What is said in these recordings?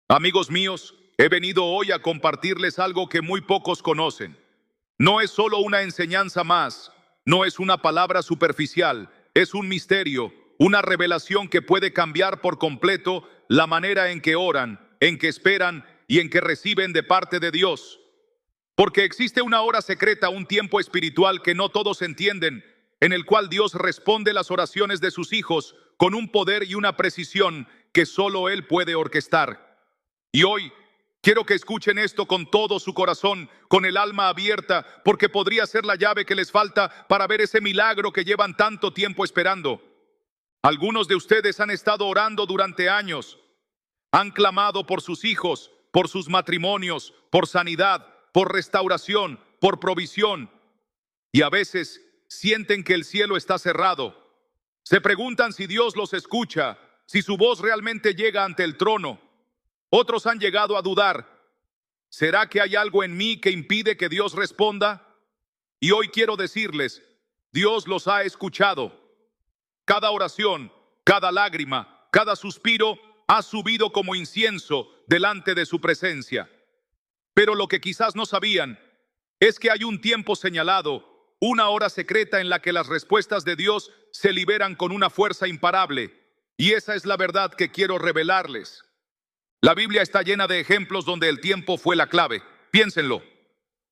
Amigos míos, he venido hoy a compartirles algo que muy pocos conocen. No es solo una enseñanza más, no es una palabra superficial, es un misterio, una revelación que puede cambiar por completo la manera en que oran, en que esperan y en que reciben de parte de Dios. Porque existe una hora secreta, un tiempo espiritual que no todos entienden, en el cual Dios responde las oraciones de sus hijos con un poder y una precisión que solo Él puede orquestar. Y hoy quiero que escuchen esto con todo su corazón, con el alma abierta, porque podría ser la llave que les falta para ver ese milagro que llevan tanto tiempo esperando. Algunos de ustedes han estado orando durante años, han clamado por sus hijos, por sus matrimonios, por sanidad, por restauración, por provisión, y a veces sienten que el cielo está cerrado. Se preguntan si Dios los escucha, si su voz realmente llega ante el trono. Otros han llegado a dudar. ¿Será que hay algo en mí que impide que Dios responda? Y hoy quiero decirles, Dios los ha escuchado. Cada oración, cada lágrima, cada suspiro ha subido como incienso delante de su presencia. Pero lo que quizás no sabían es que hay un tiempo señalado, una hora secreta en la que las respuestas de Dios se liberan con una fuerza imparable. Y esa es la verdad que quiero revelarles. La Biblia está llena de ejemplos donde el tiempo fue la clave. Piénsenlo.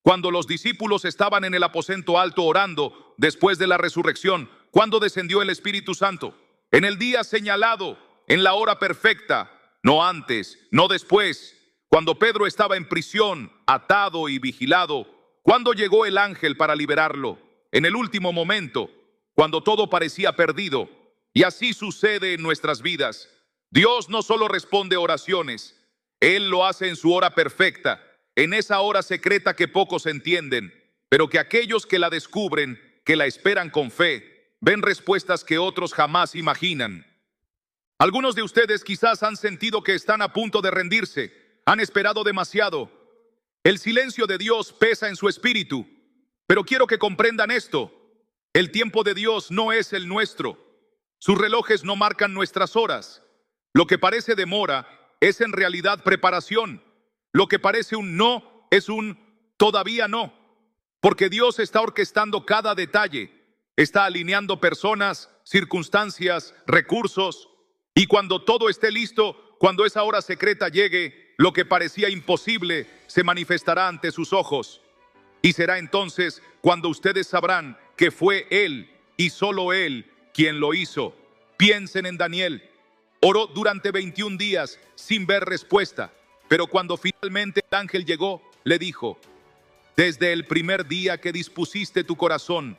Cuando los discípulos estaban en el aposento alto orando después de la resurrección, ¿cuándo descendió el Espíritu Santo? En el día señalado, en la hora perfecta, no antes, no después. Cuando Pedro estaba en prisión, atado y vigilado, ¿cuándo llegó el ángel para liberarlo? En el último momento, cuando todo parecía perdido. Y así sucede en nuestras vidas. Dios no solo responde oraciones, Él lo hace en su hora perfecta, en esa hora secreta que pocos entienden, pero que aquellos que la descubren, que la esperan con fe, ven respuestas que otros jamás imaginan. Algunos de ustedes quizás han sentido que están a punto de rendirse, han esperado demasiado. El silencio de Dios pesa en su espíritu, pero quiero que comprendan esto. El tiempo de Dios no es el nuestro. Sus relojes no marcan nuestras horas. Lo que parece demora es en realidad preparación. Lo que parece un no es un todavía no. Porque Dios está orquestando cada detalle. Está alineando personas, circunstancias, recursos. Y cuando todo esté listo, cuando esa hora secreta llegue, lo que parecía imposible se manifestará ante sus ojos. Y será entonces cuando ustedes sabrán que fue Él y solo Él quien lo hizo. Piensen en Daniel. Oró durante 21 días sin ver respuesta, pero cuando finalmente el ángel llegó, le dijo: desde el primer día que dispusiste tu corazón.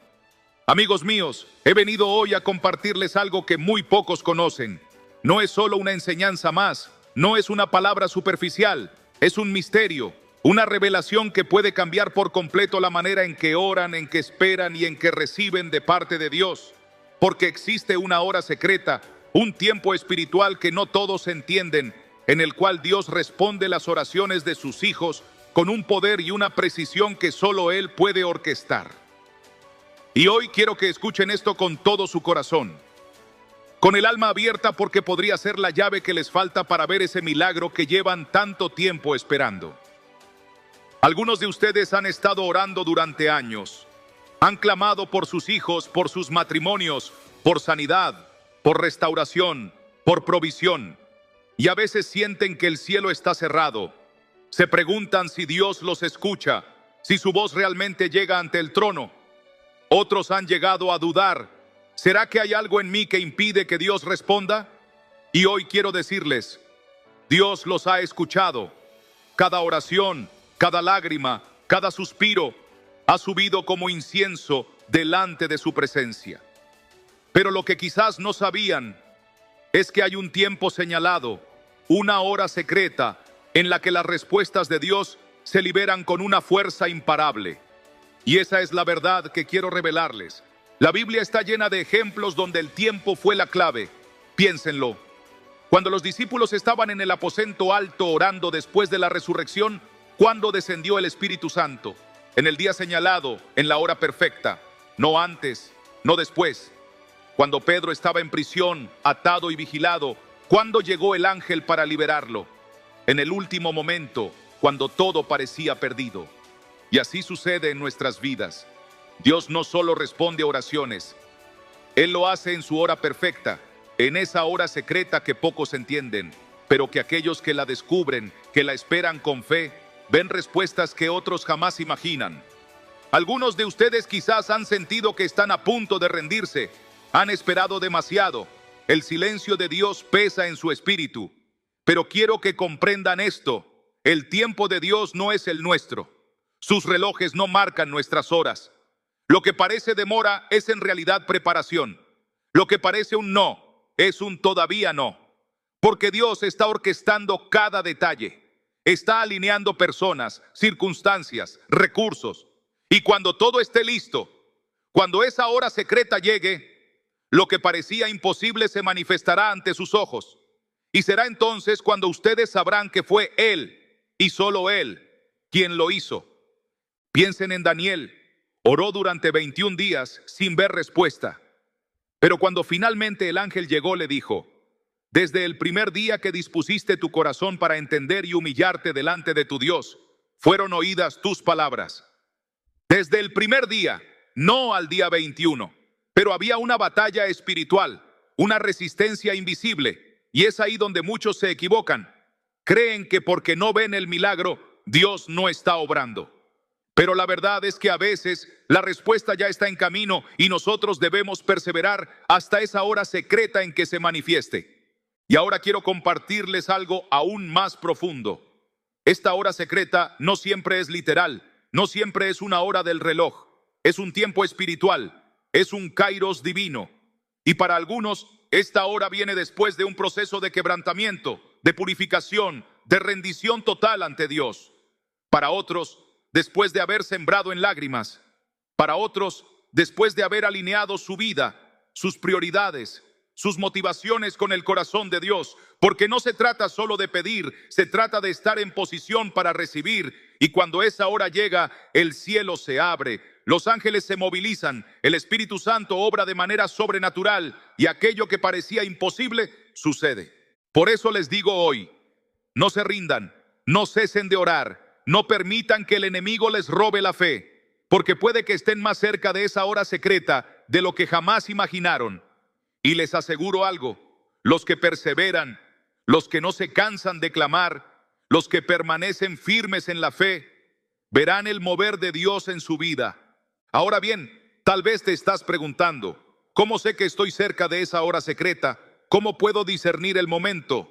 Amigos míos, he venido hoy a compartirles algo que muy pocos conocen. No es solo una enseñanza más, no es una palabra superficial, es un misterio, una revelación que puede cambiar por completo la manera en que oran, en que esperan y en que reciben de parte de Dios. Porque existe una hora secreta, un tiempo espiritual que no todos entienden, en el cual Dios responde las oraciones de sus hijos con un poder y una precisión que solo Él puede orquestar. Y hoy quiero que escuchen esto con todo su corazón, con el alma abierta, porque podría ser la llave que les falta para ver ese milagro que llevan tanto tiempo esperando. Algunos de ustedes han estado orando durante años, han clamado por sus hijos, por sus matrimonios, por sanidad, por restauración, por provisión, y a veces sienten que el cielo está cerrado. Se preguntan si Dios los escucha, si su voz realmente llega ante el trono. Otros han llegado a dudar. ¿Será que hay algo en mí que impide que Dios responda? Y hoy quiero decirles, Dios los ha escuchado. Cada oración, cada lágrima, cada suspiro ha subido como incienso delante de su presencia. Pero lo que quizás no sabían es que hay un tiempo señalado, una hora secreta en la que las respuestas de Dios se liberan con una fuerza imparable. Y esa es la verdad que quiero revelarles. La Biblia está llena de ejemplos donde el tiempo fue la clave. Piénsenlo. Cuando los discípulos estaban en el aposento alto orando después de la resurrección, ¿cuándo descendió el Espíritu Santo? En el día señalado, en la hora perfecta, no antes, no después. Cuando Pedro estaba en prisión, atado y vigilado, ¿cuándo llegó el ángel para liberarlo? en el último momento, cuando todo parecía perdido. Y así sucede en nuestras vidas. Dios no solo responde a oraciones, Él lo hace en su hora perfecta, en esa hora secreta que pocos entienden, pero que aquellos que la descubren, que la esperan con fe, ven respuestas que otros jamás imaginan. Algunos de ustedes quizás han sentido que están a punto de rendirse, han esperado demasiado. El silencio de Dios pesa en su espíritu. Pero quiero que comprendan esto: el tiempo de Dios no es el nuestro. Sus relojes no marcan nuestras horas. Lo que parece demora es en realidad preparación. Lo que parece un no es un todavía no. Porque Dios está orquestando cada detalle. Está alineando personas, circunstancias, recursos. Y cuando todo esté listo, cuando esa hora secreta llegue, lo que parecía imposible se manifestará ante sus ojos. Y será entonces cuando ustedes sabrán que fue Él, y solo Él, quien lo hizo. Piensen en Daniel. Oró durante 21 días sin ver respuesta. Pero cuando finalmente el ángel llegó, le dijo: desde el primer día que dispusiste tu corazón para entender y humillarte delante de tu Dios, fueron oídas tus palabras. Desde el primer día, no al día 21. Pero había una batalla espiritual, una resistencia invisible, y es ahí donde muchos se equivocan. Creen que porque no ven el milagro, Dios no está obrando. Pero la verdad es que a veces la respuesta ya está en camino y nosotros debemos perseverar hasta esa hora secreta en que se manifieste. Y ahora quiero compartirles algo aún más profundo. Esta hora secreta no siempre es literal, no siempre es una hora del reloj, es un tiempo espiritual, es un kairos divino. Y para algunos, esta hora viene después de un proceso de quebrantamiento, de purificación, de rendición total ante Dios. Para otros, después de haber sembrado en lágrimas. Para otros, después de haber alineado su vida, sus prioridades, sus motivaciones con el corazón de Dios. Porque no se trata solo de pedir, se trata de estar en posición para recibir. Y cuando esa hora llega, el cielo se abre, los ángeles se movilizan, el Espíritu Santo obra de manera sobrenatural y aquello que parecía imposible sucede. Por eso les digo hoy: no se rindan, no cesen de orar. No permitan que el enemigo les robe la fe, porque puede que estén más cerca de esa hora secreta de lo que jamás imaginaron. Y les aseguro algo: los que perseveran, los que no se cansan de clamar, los que permanecen firmes en la fe, verán el mover de Dios en su vida. Ahora bien, tal vez te estás preguntando: ¿cómo sé que estoy cerca de esa hora secreta? ¿Cómo puedo discernir el momento?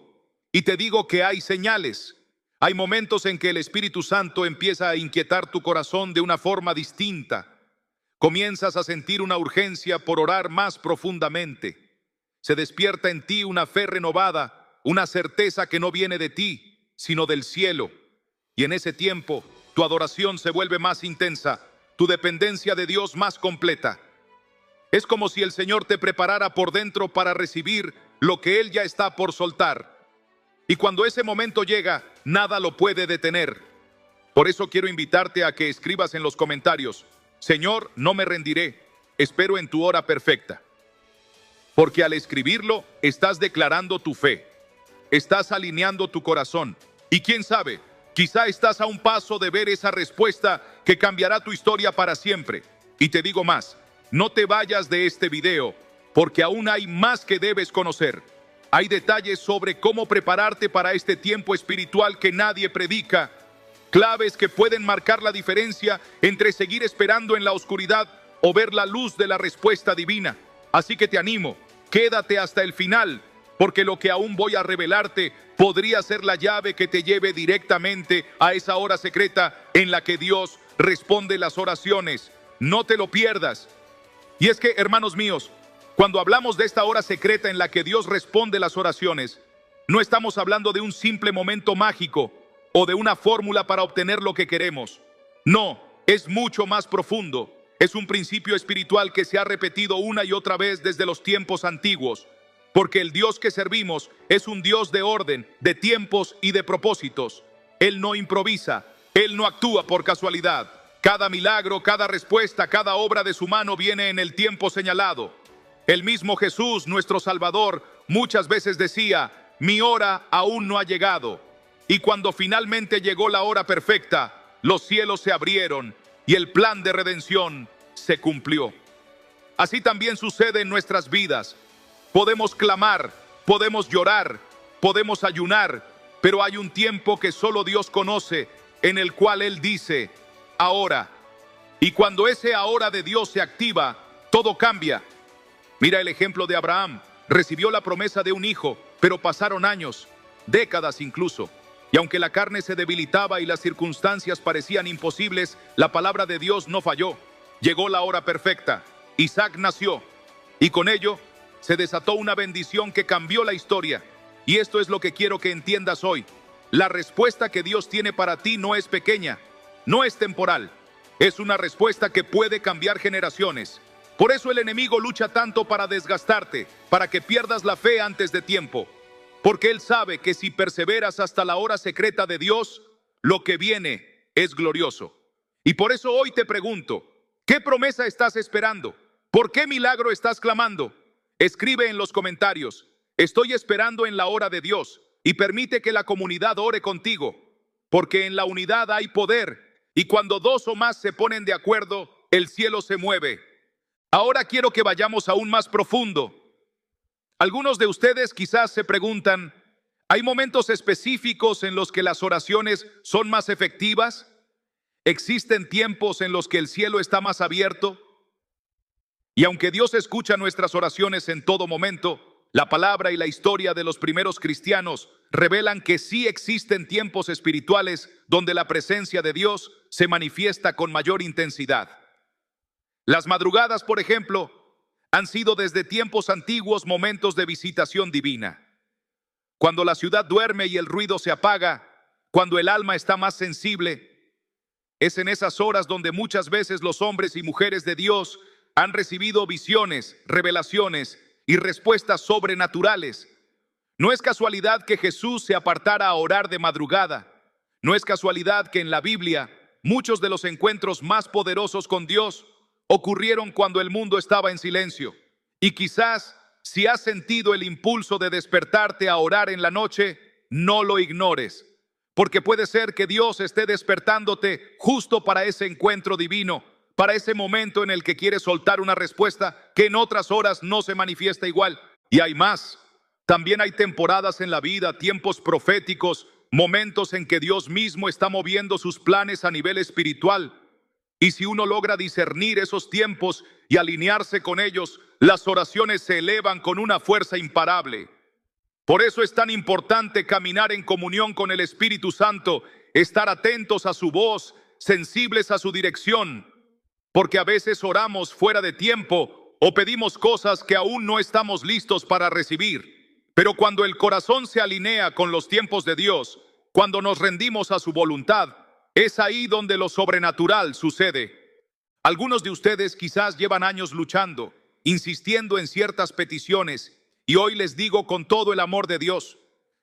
Y te digo que hay señales. Hay momentos en que el Espíritu Santo empieza a inquietar tu corazón de una forma distinta. Comienzas a sentir una urgencia por orar más profundamente. Se despierta en ti una fe renovada, una certeza que no viene de ti, sino del cielo. Y en ese tiempo, tu adoración se vuelve más intensa, tu dependencia de Dios más completa. Es como si el Señor te preparara por dentro para recibir lo que Él ya está por soltar. Y cuando ese momento llega, nada lo puede detener. Por eso quiero invitarte a que escribas en los comentarios: Señor, no me rendiré, espero en tu hora perfecta. Porque al escribirlo, estás declarando tu fe, estás alineando tu corazón. Y quién sabe, quizá estás a un paso de ver esa respuesta que cambiará tu historia para siempre. Y te digo más: no te vayas de este video, porque aún hay más que debes conocer. Hay detalles sobre cómo prepararte para este tiempo espiritual que nadie predica. Claves que pueden marcar la diferencia entre seguir esperando en la oscuridad o ver la luz de la respuesta divina. Así que te animo, quédate hasta el final, porque lo que aún voy a revelarte podría ser la llave que te lleve directamente a esa hora secreta en la que Dios responde las oraciones. No te lo pierdas. Y es que, hermanos míos, cuando hablamos de esta hora secreta en la que Dios responde las oraciones, no estamos hablando de un simple momento mágico o de una fórmula para obtener lo que queremos. No, es mucho más profundo. Es un principio espiritual que se ha repetido una y otra vez desde los tiempos antiguos, porque el Dios que servimos es un Dios de orden, de tiempos y de propósitos. Él no improvisa, Él no actúa por casualidad. Cada milagro, cada respuesta, cada obra de su mano viene en el tiempo señalado. El mismo Jesús, nuestro Salvador, muchas veces decía: mi hora aún no ha llegado. Y cuando finalmente llegó la hora perfecta, los cielos se abrieron y el plan de redención se cumplió. Así también sucede en nuestras vidas. Podemos clamar, podemos llorar, podemos ayunar, pero hay un tiempo que solo Dios conoce, en el cual Él dice, ahora. Y cuando ese ahora de Dios se activa, todo cambia. Mira el ejemplo de Abraham. Recibió la promesa de un hijo, pero pasaron años, décadas incluso. Y aunque la carne se debilitaba y las circunstancias parecían imposibles, la palabra de Dios no falló. Llegó la hora perfecta. Isaac nació, y con ello se desató una bendición que cambió la historia. Y esto es lo que quiero que entiendas hoy. La respuesta que Dios tiene para ti no es pequeña, no es temporal. Es una respuesta que puede cambiar generaciones. Por eso el enemigo lucha tanto para desgastarte, para que pierdas la fe antes de tiempo. Porque él sabe que si perseveras hasta la hora secreta de Dios, lo que viene es glorioso. Y por eso hoy te pregunto, ¿qué promesa estás esperando? ¿Por qué milagro estás clamando? Escribe en los comentarios, estoy esperando en la hora de Dios, y permite que la comunidad ore contigo, porque en la unidad hay poder, y cuando dos o más se ponen de acuerdo, el cielo se mueve. Ahora quiero que vayamos aún más profundo. Algunos de ustedes quizás se preguntan, ¿hay momentos específicos en los que las oraciones son más efectivas? ¿Existen tiempos en los que el cielo está más abierto? Y aunque Dios escucha nuestras oraciones en todo momento, la palabra y la historia de los primeros cristianos revelan que sí existen tiempos espirituales donde la presencia de Dios se manifiesta con mayor intensidad. Las madrugadas, por ejemplo, han sido desde tiempos antiguos momentos de visitación divina. Cuando la ciudad duerme y el ruido se apaga, cuando el alma está más sensible, es en esas horas donde muchas veces los hombres y mujeres de Dios han recibido visiones, revelaciones y respuestas sobrenaturales. No es casualidad que Jesús se apartara a orar de madrugada. No es casualidad que en la Biblia muchos de los encuentros más poderosos con Dios ocurrieron cuando el mundo estaba en silencio. Y quizás, si has sentido el impulso de despertarte a orar en la noche, no lo ignores, porque puede ser que Dios esté despertándote justo para ese encuentro divino, para ese momento en el que quieres soltar una respuesta que en otras horas no se manifiesta igual. Y hay más. También hay temporadas en la vida, tiempos proféticos, momentos en que Dios mismo está moviendo sus planes a nivel espiritual. Y si uno logra discernir esos tiempos y alinearse con ellos, las oraciones se elevan con una fuerza imparable. Por eso es tan importante caminar en comunión con el Espíritu Santo, estar atentos a su voz, sensibles a su dirección, porque a veces oramos fuera de tiempo o pedimos cosas que aún no estamos listos para recibir. Pero cuando el corazón se alinea con los tiempos de Dios, cuando nos rendimos a su voluntad, es ahí donde lo sobrenatural sucede. Algunos de ustedes quizás llevan años luchando, insistiendo en ciertas peticiones, y hoy les digo con todo el amor de Dios,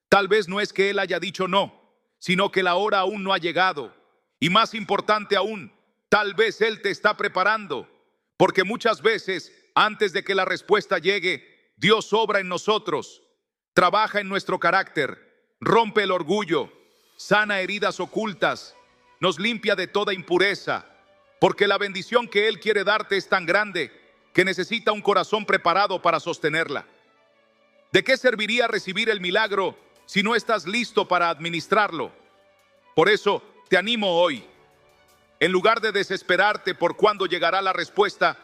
tal vez no es que Él haya dicho no, sino que la hora aún no ha llegado. Y más importante aún, tal vez Él te está preparando, porque muchas veces, antes de que la respuesta llegue, Dios obra en nosotros, trabaja en nuestro carácter, rompe el orgullo, sana heridas ocultas, nos limpia de toda impureza, porque la bendición que Él quiere darte es tan grande que necesita un corazón preparado para sostenerla. ¿De qué serviría recibir el milagro si no estás listo para administrarlo? Por eso te animo hoy. En lugar de desesperarte por cuándo llegará la respuesta,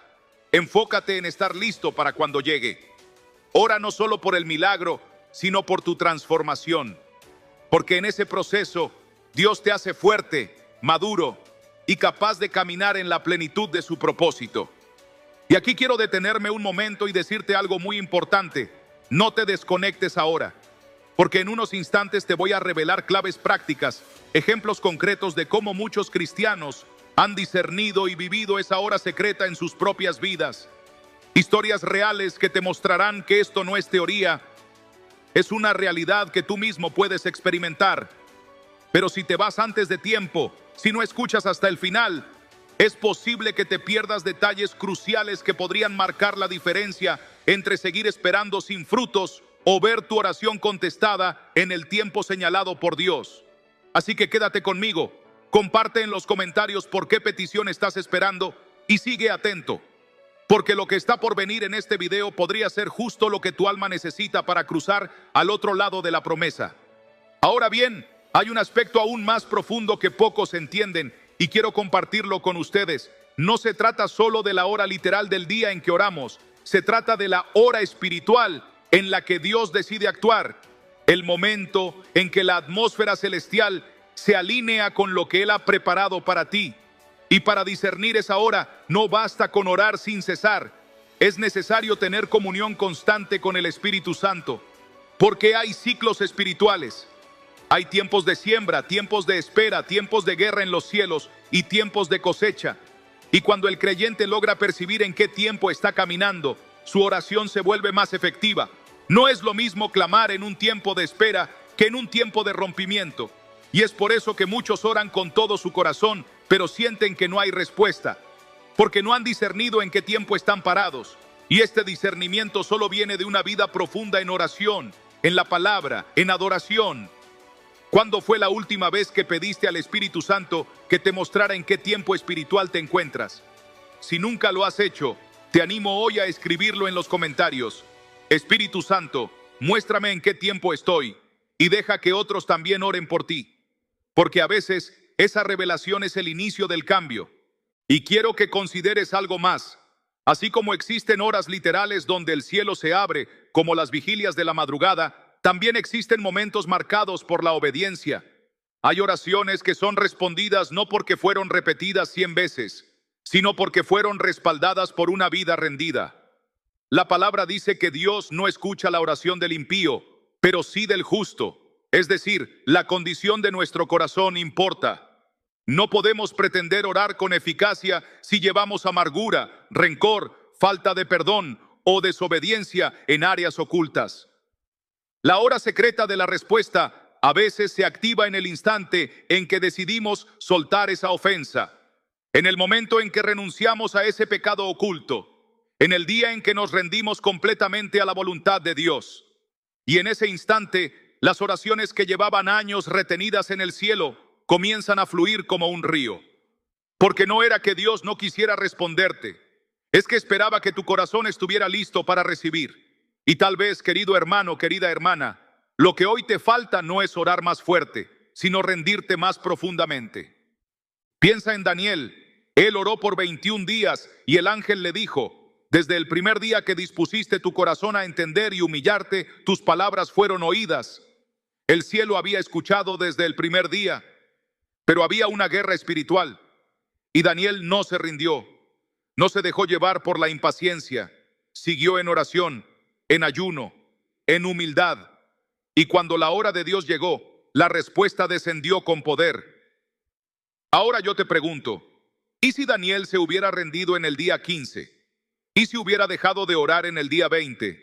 enfócate en estar listo para cuando llegue. Ora no solo por el milagro, sino por tu transformación. Porque en ese proceso, Dios te hace fuerte, maduro y capaz de caminar en la plenitud de su propósito. Y aquí quiero detenerme un momento y decirte algo muy importante. No te desconectes ahora, porque en unos instantes te voy a revelar claves prácticas, ejemplos concretos de cómo muchos cristianos han discernido y vivido esa hora secreta en sus propias vidas. Historias reales que te mostrarán que esto no es teoría, es una realidad que tú mismo puedes experimentar. Pero si te vas antes de tiempo, si no escuchas hasta el final, es posible que te pierdas detalles cruciales que podrían marcar la diferencia entre seguir esperando sin frutos o ver tu oración contestada en el tiempo señalado por Dios. Así que quédate conmigo, comparte en los comentarios por qué petición estás esperando y sigue atento, porque lo que está por venir en este video podría ser justo lo que tu alma necesita para cruzar al otro lado de la promesa. Ahora bien, hay un aspecto aún más profundo que pocos entienden y quiero compartirlo con ustedes. No se trata solo de la hora literal del día en que oramos, se trata de la hora espiritual en la que Dios decide actuar, el momento en que la atmósfera celestial se alinea con lo que Él ha preparado para ti. Y para discernir esa hora, no basta con orar sin cesar. Es necesario tener comunión constante con el Espíritu Santo, porque hay ciclos espirituales. Hay tiempos de siembra, tiempos de espera, tiempos de guerra en los cielos y tiempos de cosecha. Y cuando el creyente logra percibir en qué tiempo está caminando, su oración se vuelve más efectiva. No es lo mismo clamar en un tiempo de espera que en un tiempo de rompimiento. Y es por eso que muchos oran con todo su corazón, pero sienten que no hay respuesta, porque no han discernido en qué tiempo están parados. Y este discernimiento solo viene de una vida profunda en oración, en la palabra, en adoración. ¿Cuándo fue la última vez que pediste al Espíritu Santo que te mostrara en qué tiempo espiritual te encuentras? Si nunca lo has hecho, te animo hoy a escribirlo en los comentarios. Espíritu Santo, muéstrame en qué tiempo estoy y deja que otros también oren por ti. Porque a veces esa revelación es el inicio del cambio. Y quiero que consideres algo más. Así como existen horas literales donde el cielo se abre, como las vigilias de la madrugada, también existen momentos marcados por la obediencia. Hay oraciones que son respondidas no porque fueron repetidas 100 veces, sino porque fueron respaldadas por una vida rendida. La palabra dice que Dios no escucha la oración del impío, pero sí del justo. Es decir, la condición de nuestro corazón importa. No podemos pretender orar con eficacia si llevamos amargura, rencor, falta de perdón o desobediencia en áreas ocultas. La hora secreta de la respuesta a veces se activa en el instante en que decidimos soltar esa ofensa, en el momento en que renunciamos a ese pecado oculto, en el día en que nos rendimos completamente a la voluntad de Dios. Y en ese instante, las oraciones que llevaban años retenidas en el cielo comienzan a fluir como un río. Porque no era que Dios no quisiera responderte, es que esperaba que tu corazón estuviera listo para recibir. Y tal vez, querido hermano, querida hermana, lo que hoy te falta no es orar más fuerte, sino rendirte más profundamente. Piensa en Daniel. Él oró por 21 días y el ángel le dijo: desde el primer día que dispusiste tu corazón a entender y humillarte, tus palabras fueron oídas. El cielo había escuchado desde el primer día, pero había una guerra espiritual. Y Daniel no se rindió, no se dejó llevar por la impaciencia, siguió en oración, en ayuno, en humildad. Y cuando la hora de Dios llegó, la respuesta descendió con poder. Ahora yo te pregunto, ¿y si Daniel se hubiera rendido en el día 15? ¿Y si hubiera dejado de orar en el día 20?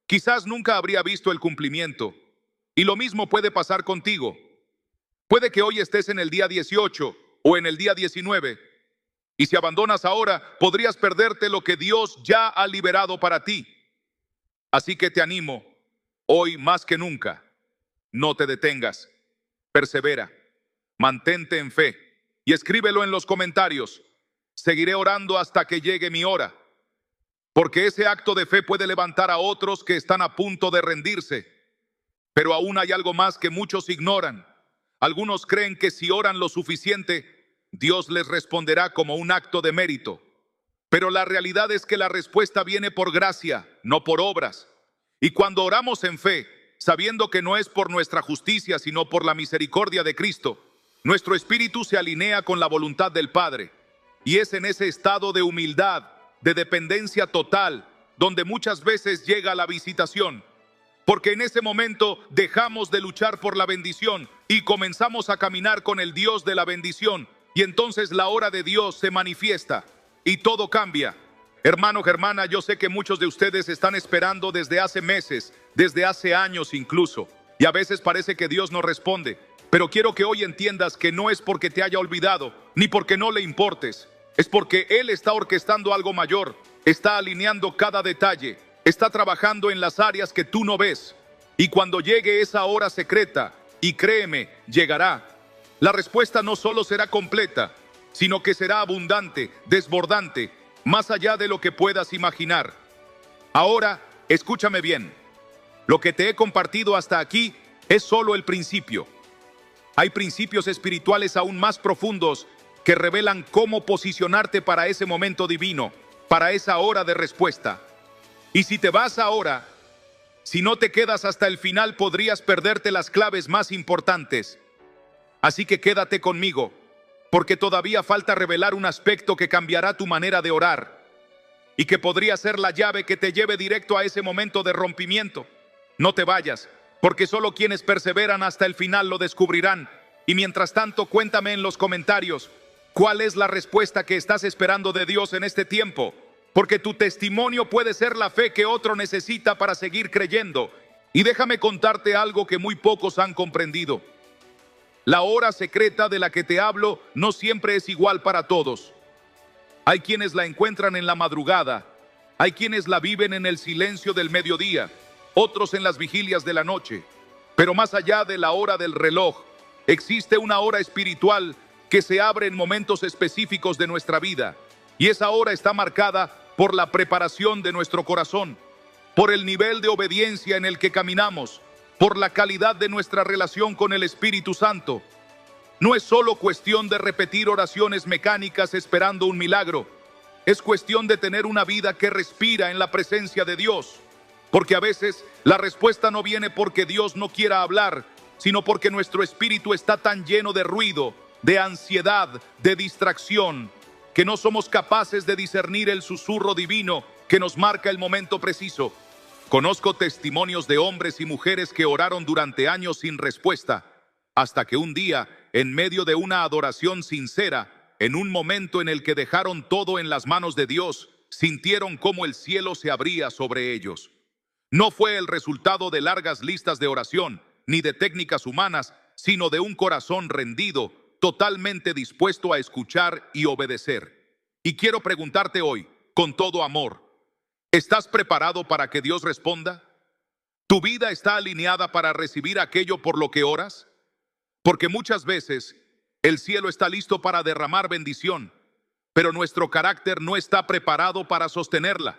Quizás nunca habría visto el cumplimiento. Y lo mismo puede pasar contigo. Puede que hoy estés en el día 18 o en el día 19. Y si abandonas ahora, podrías perderte lo que Dios ya ha liberado para ti. Así que te animo, hoy más que nunca, no te detengas, persevera, mantente en fe y escríbelo en los comentarios. Seguiré orando hasta que llegue mi hora, porque ese acto de fe puede levantar a otros que están a punto de rendirse. Pero aún hay algo más que muchos ignoran. Algunos creen que si oran lo suficiente, Dios les responderá como un acto de mérito. Pero la realidad es que la respuesta viene por gracia, no por obras. Y cuando oramos en fe, sabiendo que no es por nuestra justicia, sino por la misericordia de Cristo, nuestro espíritu se alinea con la voluntad del Padre. Y es en ese estado de humildad, de dependencia total, donde muchas veces llega la visitación. Porque en ese momento dejamos de luchar por la bendición y comenzamos a caminar con el Dios de la bendición. Y entonces la hora de Dios se manifiesta. Y todo cambia. Hermano, hermana, yo sé que muchos de ustedes están esperando desde hace meses, desde hace años incluso, y a veces parece que Dios no responde, pero quiero que hoy entiendas que no es porque te haya olvidado, ni porque no le importes, es porque Él está orquestando algo mayor, está alineando cada detalle, está trabajando en las áreas que tú no ves, y cuando llegue esa hora secreta, y créeme, llegará, La respuesta no solo será completa, sino que será abundante, desbordante, más allá de lo que puedas imaginar. Ahora, escúchame bien. Lo que te he compartido hasta aquí es solo el principio. Hay principios espirituales aún más profundos que revelan cómo posicionarte para ese momento divino, para esa hora de respuesta. Y si te vas ahora, si no te quedas hasta el final, podrías perderte las claves más importantes. Así que quédate conmigo, porque todavía falta revelar un aspecto que cambiará tu manera de orar y que podría ser la llave que te lleve directo a ese momento de rompimiento. No te vayas, porque solo quienes perseveran hasta el final lo descubrirán. Y mientras tanto, cuéntame en los comentarios, ¿cuál es la respuesta que estás esperando de Dios en este tiempo? Porque tu testimonio puede ser la fe que otro necesita para seguir creyendo. Y déjame contarte algo que muy pocos han comprendido. La hora secreta de la que te hablo no siempre es igual para todos. Hay quienes la encuentran en la madrugada, hay quienes la viven en el silencio del mediodía, otros en las vigilias de la noche. Pero más allá de la hora del reloj, existe una hora espiritual que se abre en momentos específicos de nuestra vida. Y esa hora está marcada por la preparación de nuestro corazón, por el nivel de obediencia en el que caminamos, por la calidad de nuestra relación con el Espíritu Santo. No es solo cuestión de repetir oraciones mecánicas esperando un milagro. Es cuestión de tener una vida que respira en la presencia de Dios. Porque a veces la respuesta no viene porque Dios no quiera hablar, sino porque nuestro espíritu está tan lleno de ruido, de ansiedad, de distracción, que no somos capaces de discernir el susurro divino que nos marca el momento preciso. Conozco testimonios de hombres y mujeres que oraron durante años sin respuesta, hasta que un día, en medio de una adoración sincera, en un momento en el que dejaron todo en las manos de Dios, sintieron cómo el cielo se abría sobre ellos. No fue el resultado de largas listas de oración, ni de técnicas humanas, sino de un corazón rendido, totalmente dispuesto a escuchar y obedecer. Y quiero preguntarte hoy, con todo amor, ¿estás preparado para que Dios responda? ¿Tu vida está alineada para recibir aquello por lo que oras? Porque muchas veces el cielo está listo para derramar bendición, pero nuestro carácter no está preparado para sostenerla.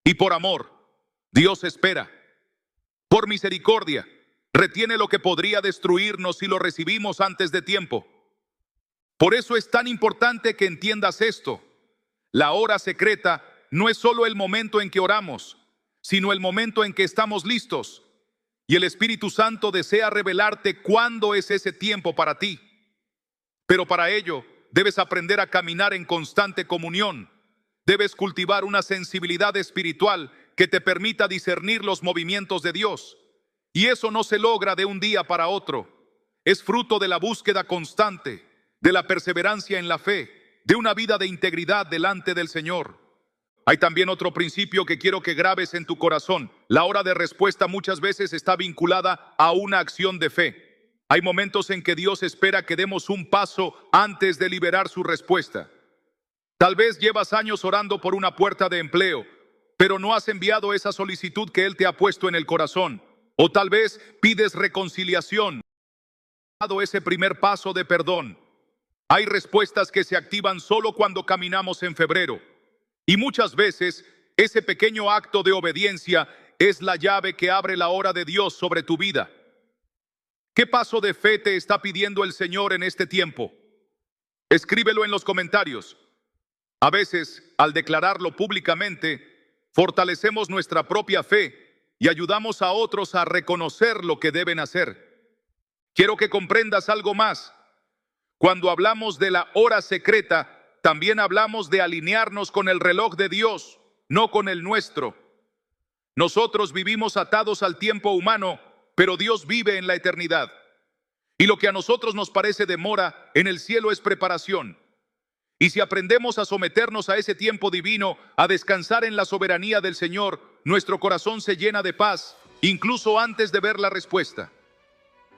Y por amor, Dios espera. Por misericordia, retiene lo que podría destruirnos si lo recibimos antes de tiempo. Por eso es tan importante que entiendas esto. La hora secreta no es solo el momento en que oramos, sino el momento en que estamos listos. Y el Espíritu Santo desea revelarte cuándo es ese tiempo para ti. Pero para ello, debes aprender a caminar en constante comunión. Debes cultivar una sensibilidad espiritual que te permita discernir los movimientos de Dios. Y eso no se logra de un día para otro. Es fruto de la búsqueda constante, de la perseverancia en la fe, de una vida de integridad delante del Señor. Hay también otro principio que quiero que grabes en tu corazón. La hora de respuesta muchas veces está vinculada a una acción de fe. Hay momentos en que Dios espera que demos un paso antes de liberar su respuesta. Tal vez llevas años orando por una puerta de empleo, pero no has enviado esa solicitud que Él te ha puesto en el corazón. O tal vez pides reconciliación, dado ese primer paso de perdón. Hay respuestas que se activan solo cuando caminamos en febrero. Y muchas veces ese pequeño acto de obediencia es la llave que abre la hora de Dios sobre tu vida. ¿Qué paso de fe te está pidiendo el Señor en este tiempo? Escríbelo en los comentarios. A veces, al declararlo públicamente, fortalecemos nuestra propia fe y ayudamos a otros a reconocer lo que deben hacer. Quiero que comprendas algo más. Cuando hablamos de la hora secreta, también hablamos de alinearnos con el reloj de Dios, no con el nuestro. Nosotros vivimos atados al tiempo humano, pero Dios vive en la eternidad. Y lo que a nosotros nos parece demora, en el cielo es preparación. Y si aprendemos a someternos a ese tiempo divino, a descansar en la soberanía del Señor, nuestro corazón se llena de paz, incluso antes de ver la respuesta.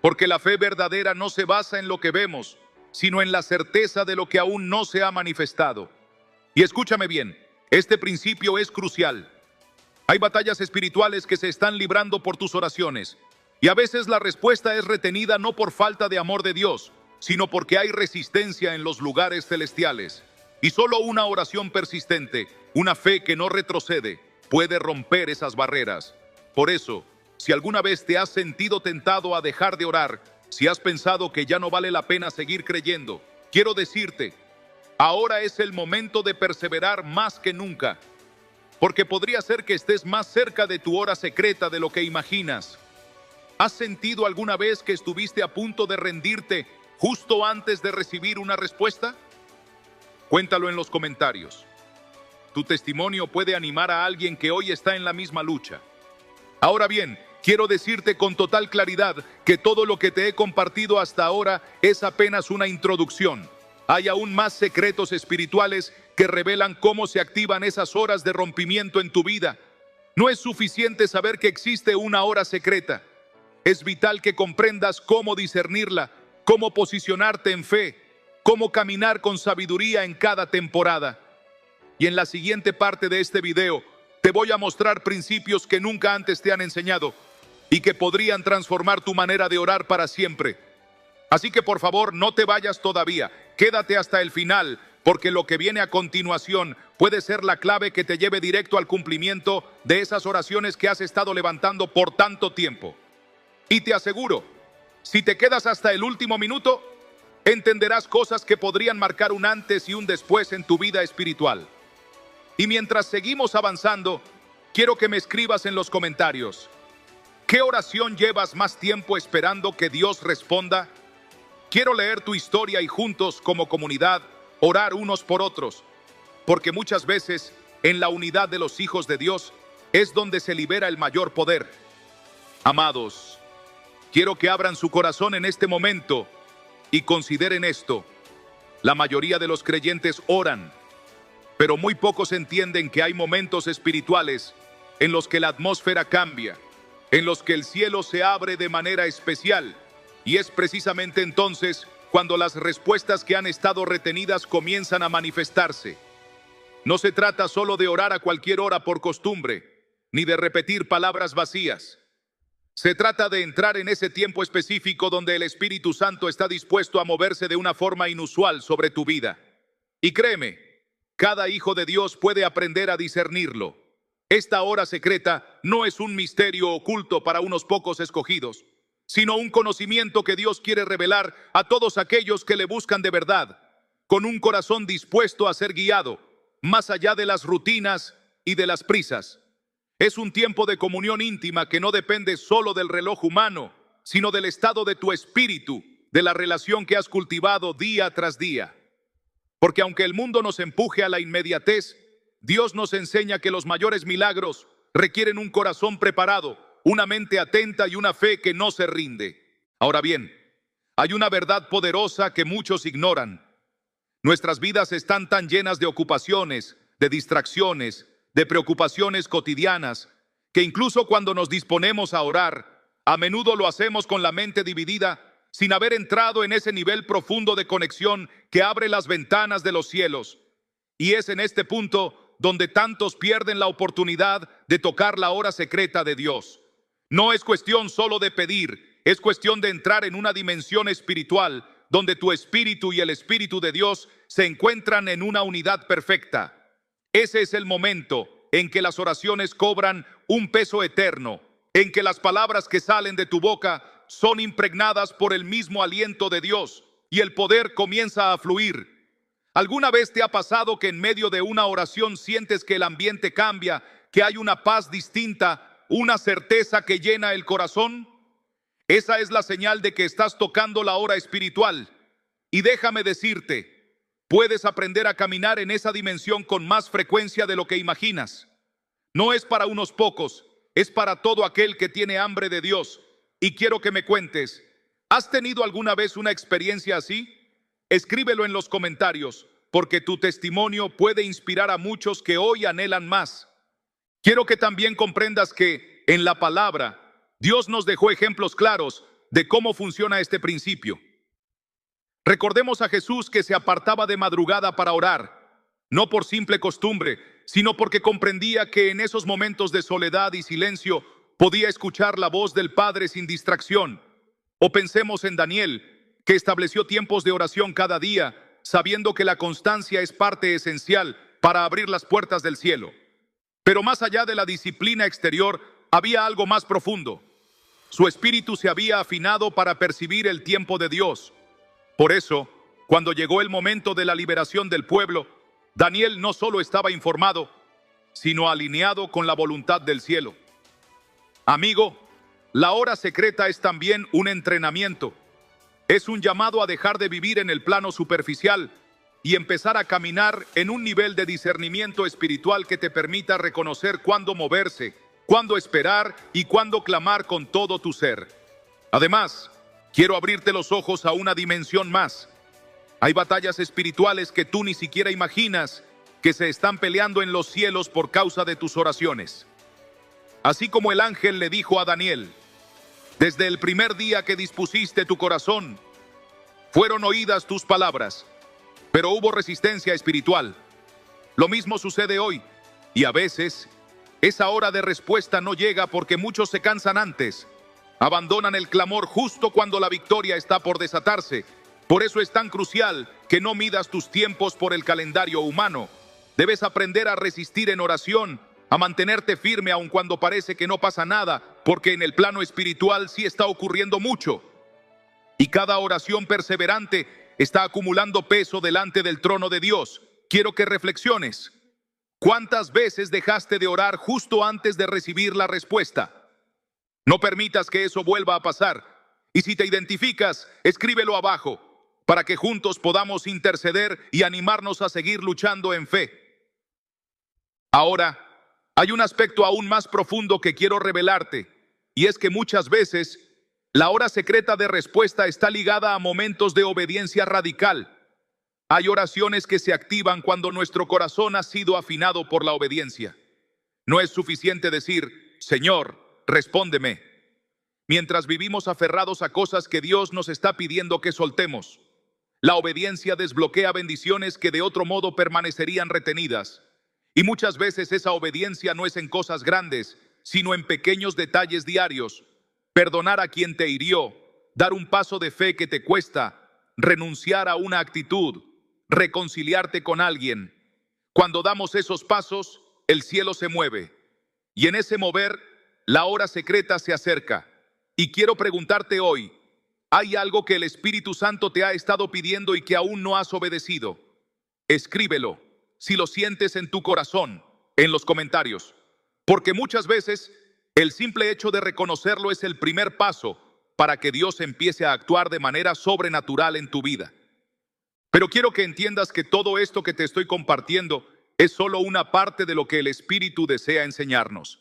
Porque la fe verdadera no se basa en lo que vemos, sino en la certeza de lo que aún no se ha manifestado. Y escúchame bien, este principio es crucial. Hay batallas espirituales que se están librando por tus oraciones, y a veces la respuesta es retenida no por falta de amor de Dios, sino porque hay resistencia en los lugares celestiales. Y solo una oración persistente, una fe que no retrocede, puede romper esas barreras. Por eso, si alguna vez te has sentido tentado a dejar de orar, si has pensado que ya no vale la pena seguir creyendo, quiero decirte, ahora es el momento de perseverar más que nunca, porque podría ser que estés más cerca de tu hora secreta de lo que imaginas. ¿Has sentido alguna vez que estuviste a punto de rendirte justo antes de recibir una respuesta? Cuéntalo en los comentarios. Tu testimonio puede animar a alguien que hoy está en la misma lucha. Ahora bien, quiero decirte con total claridad que todo lo que te he compartido hasta ahora es apenas una introducción. Hay aún más secretos espirituales que revelan cómo se activan esas horas de rompimiento en tu vida. No es suficiente saber que existe una hora secreta. Es vital que comprendas cómo discernirla, cómo posicionarte en fe, cómo caminar con sabiduría en cada temporada. Y en la siguiente parte de este video, te voy a mostrar principios que nunca antes te han enseñado y que podrían transformar tu manera de orar para siempre. Así que por favor, no te vayas todavía, quédate hasta el final, porque lo que viene a continuación puede ser la clave que te lleve directo al cumplimiento de esas oraciones que has estado levantando por tanto tiempo. Y te aseguro, si te quedas hasta el último minuto, entenderás cosas que podrían marcar un antes y un después en tu vida espiritual. Y mientras seguimos avanzando, quiero que me escribas en los comentarios, ¿qué oración llevas más tiempo esperando que Dios responda? Quiero leer tu historia y juntos, como comunidad, orar unos por otros, porque muchas veces en la unidad de los hijos de Dios es donde se libera el mayor poder. Amados, quiero que abran su corazón en este momento y consideren esto. La mayoría de los creyentes oran, pero muy pocos entienden que hay momentos espirituales en los que la atmósfera cambia, en los que el cielo se abre de manera especial, y es precisamente entonces cuando las respuestas que han estado retenidas comienzan a manifestarse. No se trata solo de orar a cualquier hora por costumbre, ni de repetir palabras vacías. Se trata de entrar en ese tiempo específico donde el Espíritu Santo está dispuesto a moverse de una forma inusual sobre tu vida. Y créeme, cada hijo de Dios puede aprender a discernirlo. Esta hora secreta no es un misterio oculto para unos pocos escogidos, sino un conocimiento que Dios quiere revelar a todos aquellos que le buscan de verdad, con un corazón dispuesto a ser guiado, más allá de las rutinas y de las prisas. Es un tiempo de comunión íntima que no depende solo del reloj humano, sino del estado de tu espíritu, de la relación que has cultivado día tras día. Porque aunque el mundo nos empuje a la inmediatez, Dios nos enseña que los mayores milagros requieren un corazón preparado, una mente atenta y una fe que no se rinde. Ahora bien, hay una verdad poderosa que muchos ignoran. Nuestras vidas están tan llenas de ocupaciones, de distracciones, de preocupaciones cotidianas, que incluso cuando nos disponemos a orar, a menudo lo hacemos con la mente dividida, sin haber entrado en ese nivel profundo de conexión que abre las ventanas de los cielos. Y es en este punto donde tantos pierden la oportunidad de tocar la hora secreta de Dios. No es cuestión solo de pedir, es cuestión de entrar en una dimensión espiritual donde tu espíritu y el espíritu de Dios se encuentran en una unidad perfecta. Ese es el momento en que las oraciones cobran un peso eterno, en que las palabras que salen de tu boca son impregnadas por el mismo aliento de Dios y el poder comienza a fluir. ¿Alguna vez te ha pasado que en medio de una oración sientes que el ambiente cambia, que hay una paz distinta, una certeza que llena el corazón? Esa es la señal de que estás tocando la hora espiritual. Y déjame decirte, puedes aprender a caminar en esa dimensión con más frecuencia de lo que imaginas. No es para unos pocos, es para todo aquel que tiene hambre de Dios. Y quiero que me cuentes, ¿has tenido alguna vez una experiencia así? Escríbelo en los comentarios, porque tu testimonio puede inspirar a muchos que hoy anhelan más. Quiero que también comprendas que en la palabra, Dios nos dejó ejemplos claros de cómo funciona este principio. Recordemos a Jesús que se apartaba de madrugada para orar, no por simple costumbre, sino porque comprendía que en esos momentos de soledad y silencio podía escuchar la voz del Padre sin distracción. O pensemos en Daniel, que estableció tiempos de oración cada día, sabiendo que la constancia es parte esencial para abrir las puertas del cielo. Pero más allá de la disciplina exterior, había algo más profundo. Su espíritu se había afinado para percibir el tiempo de Dios. Por eso, cuando llegó el momento de la liberación del pueblo, Daniel no solo estaba informado, sino alineado con la voluntad del cielo. Amigo, la hora secreta es también un entrenamiento. Es un llamado a dejar de vivir en el plano superficial y empezar a caminar en un nivel de discernimiento espiritual que te permita reconocer cuándo moverse, cuándo esperar y cuándo clamar con todo tu ser. Además, quiero abrirte los ojos a una dimensión más. Hay batallas espirituales que tú ni siquiera imaginas que se están peleando en los cielos por causa de tus oraciones. Así como el ángel le dijo a Daniel, desde el primer día que dispusiste tu corazón, fueron oídas tus palabras, pero hubo resistencia espiritual. Lo mismo sucede hoy, y a veces esa hora de respuesta no llega porque muchos se cansan antes. Abandonan el clamor justo cuando la victoria está por desatarse. Por eso es tan crucial que no midas tus tiempos por el calendario humano. Debes aprender a resistir en oración, a mantenerte firme aun cuando parece que no pasa nada, porque en el plano espiritual sí está ocurriendo mucho. Y cada oración perseverante está acumulando peso delante del trono de Dios. Quiero que reflexiones. ¿Cuántas veces dejaste de orar justo antes de recibir la respuesta? No permitas que eso vuelva a pasar. Y si te identificas, escríbelo abajo, para que juntos podamos interceder y animarnos a seguir luchando en fe. Ahora, hay un aspecto aún más profundo que quiero revelarte, y es que muchas veces la hora secreta de respuesta está ligada a momentos de obediencia radical. Hay oraciones que se activan cuando nuestro corazón ha sido afinado por la obediencia. No es suficiente decir, Señor, respóndeme, mientras vivimos aferrados a cosas que Dios nos está pidiendo que soltemos. La obediencia desbloquea bendiciones que de otro modo permanecerían retenidas. Y muchas veces esa obediencia no es en cosas grandes, sino en pequeños detalles diarios. Perdonar a quien te hirió, dar un paso de fe que te cuesta, renunciar a una actitud, reconciliarte con alguien. Cuando damos esos pasos, el cielo se mueve. Y en ese mover, la hora secreta se acerca. Y quiero preguntarte hoy, ¿hay algo que el Espíritu Santo te ha estado pidiendo y que aún no has obedecido? Escríbelo, si lo sientes en tu corazón, en los comentarios. Porque muchas veces el simple hecho de reconocerlo es el primer paso para que Dios empiece a actuar de manera sobrenatural en tu vida. Pero quiero que entiendas que todo esto que te estoy compartiendo es solo una parte de lo que el Espíritu desea enseñarnos.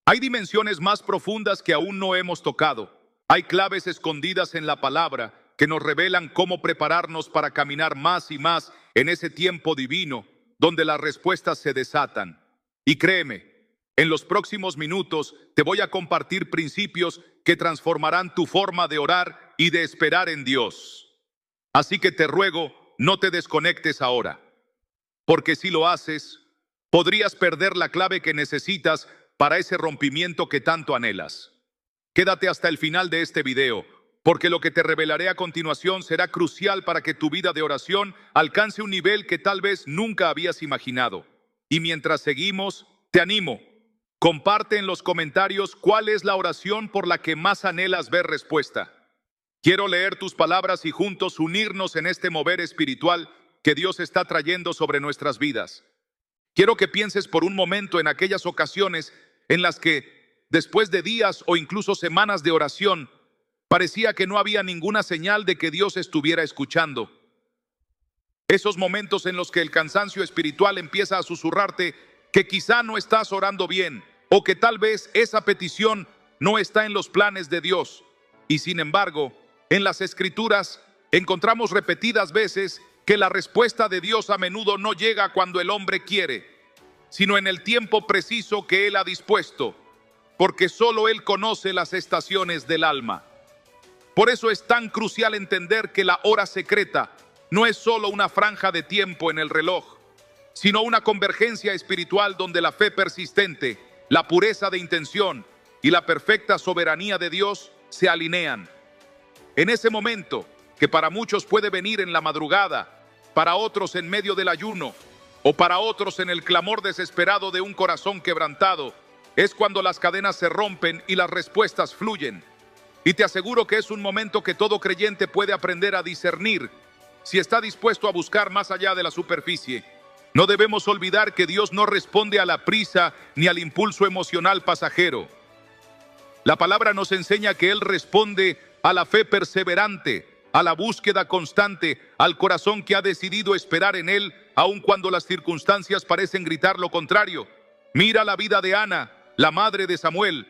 Hay dimensiones más profundas que aún no hemos tocado. Hay claves escondidas en la palabra que nos revelan cómo prepararnos para caminar más y más en ese tiempo divino donde las respuestas se desatan. Y créeme, en los próximos minutos te voy a compartir principios que transformarán tu forma de orar y de esperar en Dios. Así que te ruego, no te desconectes ahora, porque si lo haces, podrías perder la clave que necesitas para ese rompimiento que tanto anhelas. Quédate hasta el final de este video, porque lo que te revelaré a continuación será crucial para que tu vida de oración alcance un nivel que tal vez nunca habías imaginado. Y mientras seguimos, te animo. Comparte en los comentarios cuál es la oración por la que más anhelas ver respuesta. Quiero leer tus palabras y juntos unirnos en este mover espiritual que Dios está trayendo sobre nuestras vidas. Quiero que pienses por un momento en aquellas ocasiones en las que, después de días o incluso semanas de oración, parecía que no había ninguna señal de que Dios estuviera escuchando. Esos momentos en los que el cansancio espiritual empieza a susurrarte que quizá no estás orando bien o que tal vez esa petición no está en los planes de Dios. Y sin embargo, en las Escrituras encontramos repetidas veces que la respuesta de Dios a menudo no llega cuando el hombre quiere, sino en el tiempo preciso que Él ha dispuesto, porque solo Él conoce las estaciones del alma. Por eso es tan crucial entender que la hora secreta no es solo una franja de tiempo en el reloj, sino una convergencia espiritual donde la fe persistente, la pureza de intención y la perfecta soberanía de Dios se alinean. En ese momento, que para muchos puede venir en la madrugada, para otros en medio del ayuno, o para otros en el clamor desesperado de un corazón quebrantado, es cuando las cadenas se rompen y las respuestas fluyen. Y te aseguro que es un momento que todo creyente puede aprender a discernir si está dispuesto a buscar más allá de la superficie. No debemos olvidar que Dios no responde a la prisa ni al impulso emocional pasajero. La palabra nos enseña que Él responde a la fe perseverante, a la búsqueda constante, al corazón que ha decidido esperar en Él, aun cuando las circunstancias parecen gritar lo contrario. Mira la vida de Ana, la madre de Samuel.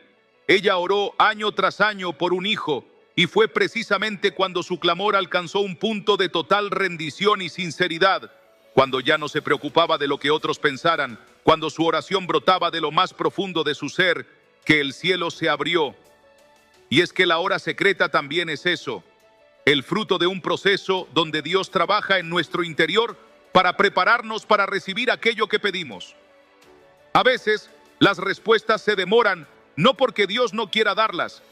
Ella oró año tras año por un hijo, y fue precisamente cuando su clamor alcanzó un punto de total rendición y sinceridad, cuando ya no se preocupaba de lo que otros pensaran, cuando su oración brotaba de lo más profundo de su ser, que el cielo se abrió. Y es que la hora secreta también es eso, el fruto de un proceso donde Dios trabaja en nuestro interior para prepararnos para recibir aquello que pedimos. A veces, las respuestas se demoran, no porque Dios no quiera darlas,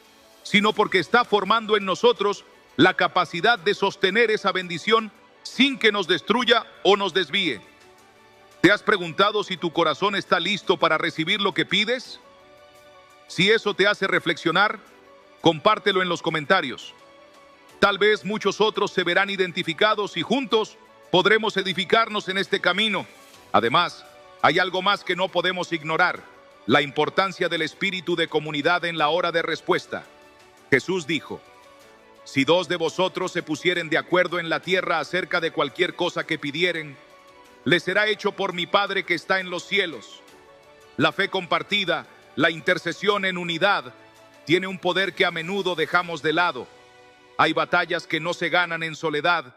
sino porque está formando en nosotros la capacidad de sostener esa bendición sin que nos destruya o nos desvíe. ¿Te has preguntado si tu corazón está listo para recibir lo que pides? Si eso te hace reflexionar, compártelo en los comentarios. Tal vez muchos otros se verán identificados y juntos podremos edificarnos en este camino. Además, hay algo más que no podemos ignorar: la importancia del espíritu de comunidad en la hora de respuesta. Jesús dijo: si dos de vosotros se pusieren de acuerdo en la tierra acerca de cualquier cosa que pidieren, les será hecho por mi Padre que está en los cielos. La fe compartida, la intercesión en unidad, tiene un poder que a menudo dejamos de lado. Hay batallas que no se ganan en soledad.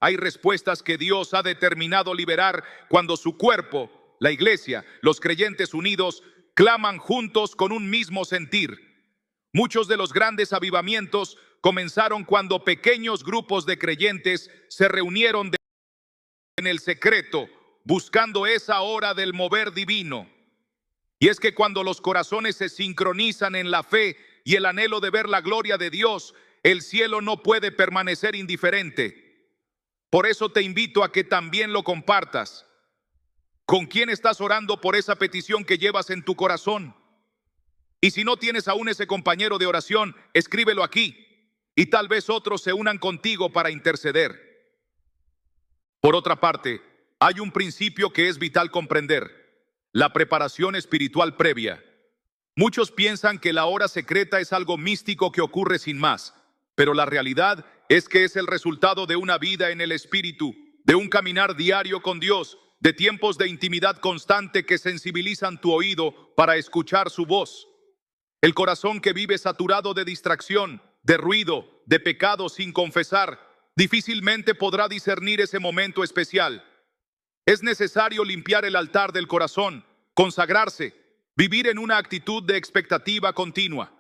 Hay respuestas que Dios ha determinado liberar cuando su cuerpo, la iglesia, los creyentes unidos, claman juntos con un mismo sentir. Muchos de los grandes avivamientos comenzaron cuando pequeños grupos de creyentes se reunieron en el secreto, buscando esa hora del mover divino. Y es que cuando los corazones se sincronizan en la fe y el anhelo de ver la gloria de Dios, el cielo no puede permanecer indiferente. Por eso te invito a que también lo compartas. ¿Con quién estás orando por esa petición que llevas en tu corazón? Y si no tienes aún ese compañero de oración, escríbelo aquí, y tal vez otros se unan contigo para interceder. Por otra parte, hay un principio que es vital comprender: la preparación espiritual previa. Muchos piensan que la hora secreta es algo místico que ocurre sin más, pero la realidad es que es el resultado de una vida en el Espíritu, de un caminar diario con Dios, de tiempos de intimidad constante que sensibilizan tu oído para escuchar su voz. El corazón que vive saturado de distracción, de ruido, de pecado sin confesar, difícilmente podrá discernir ese momento especial. Es necesario limpiar el altar del corazón, consagrarse, vivir en una actitud de expectativa continua.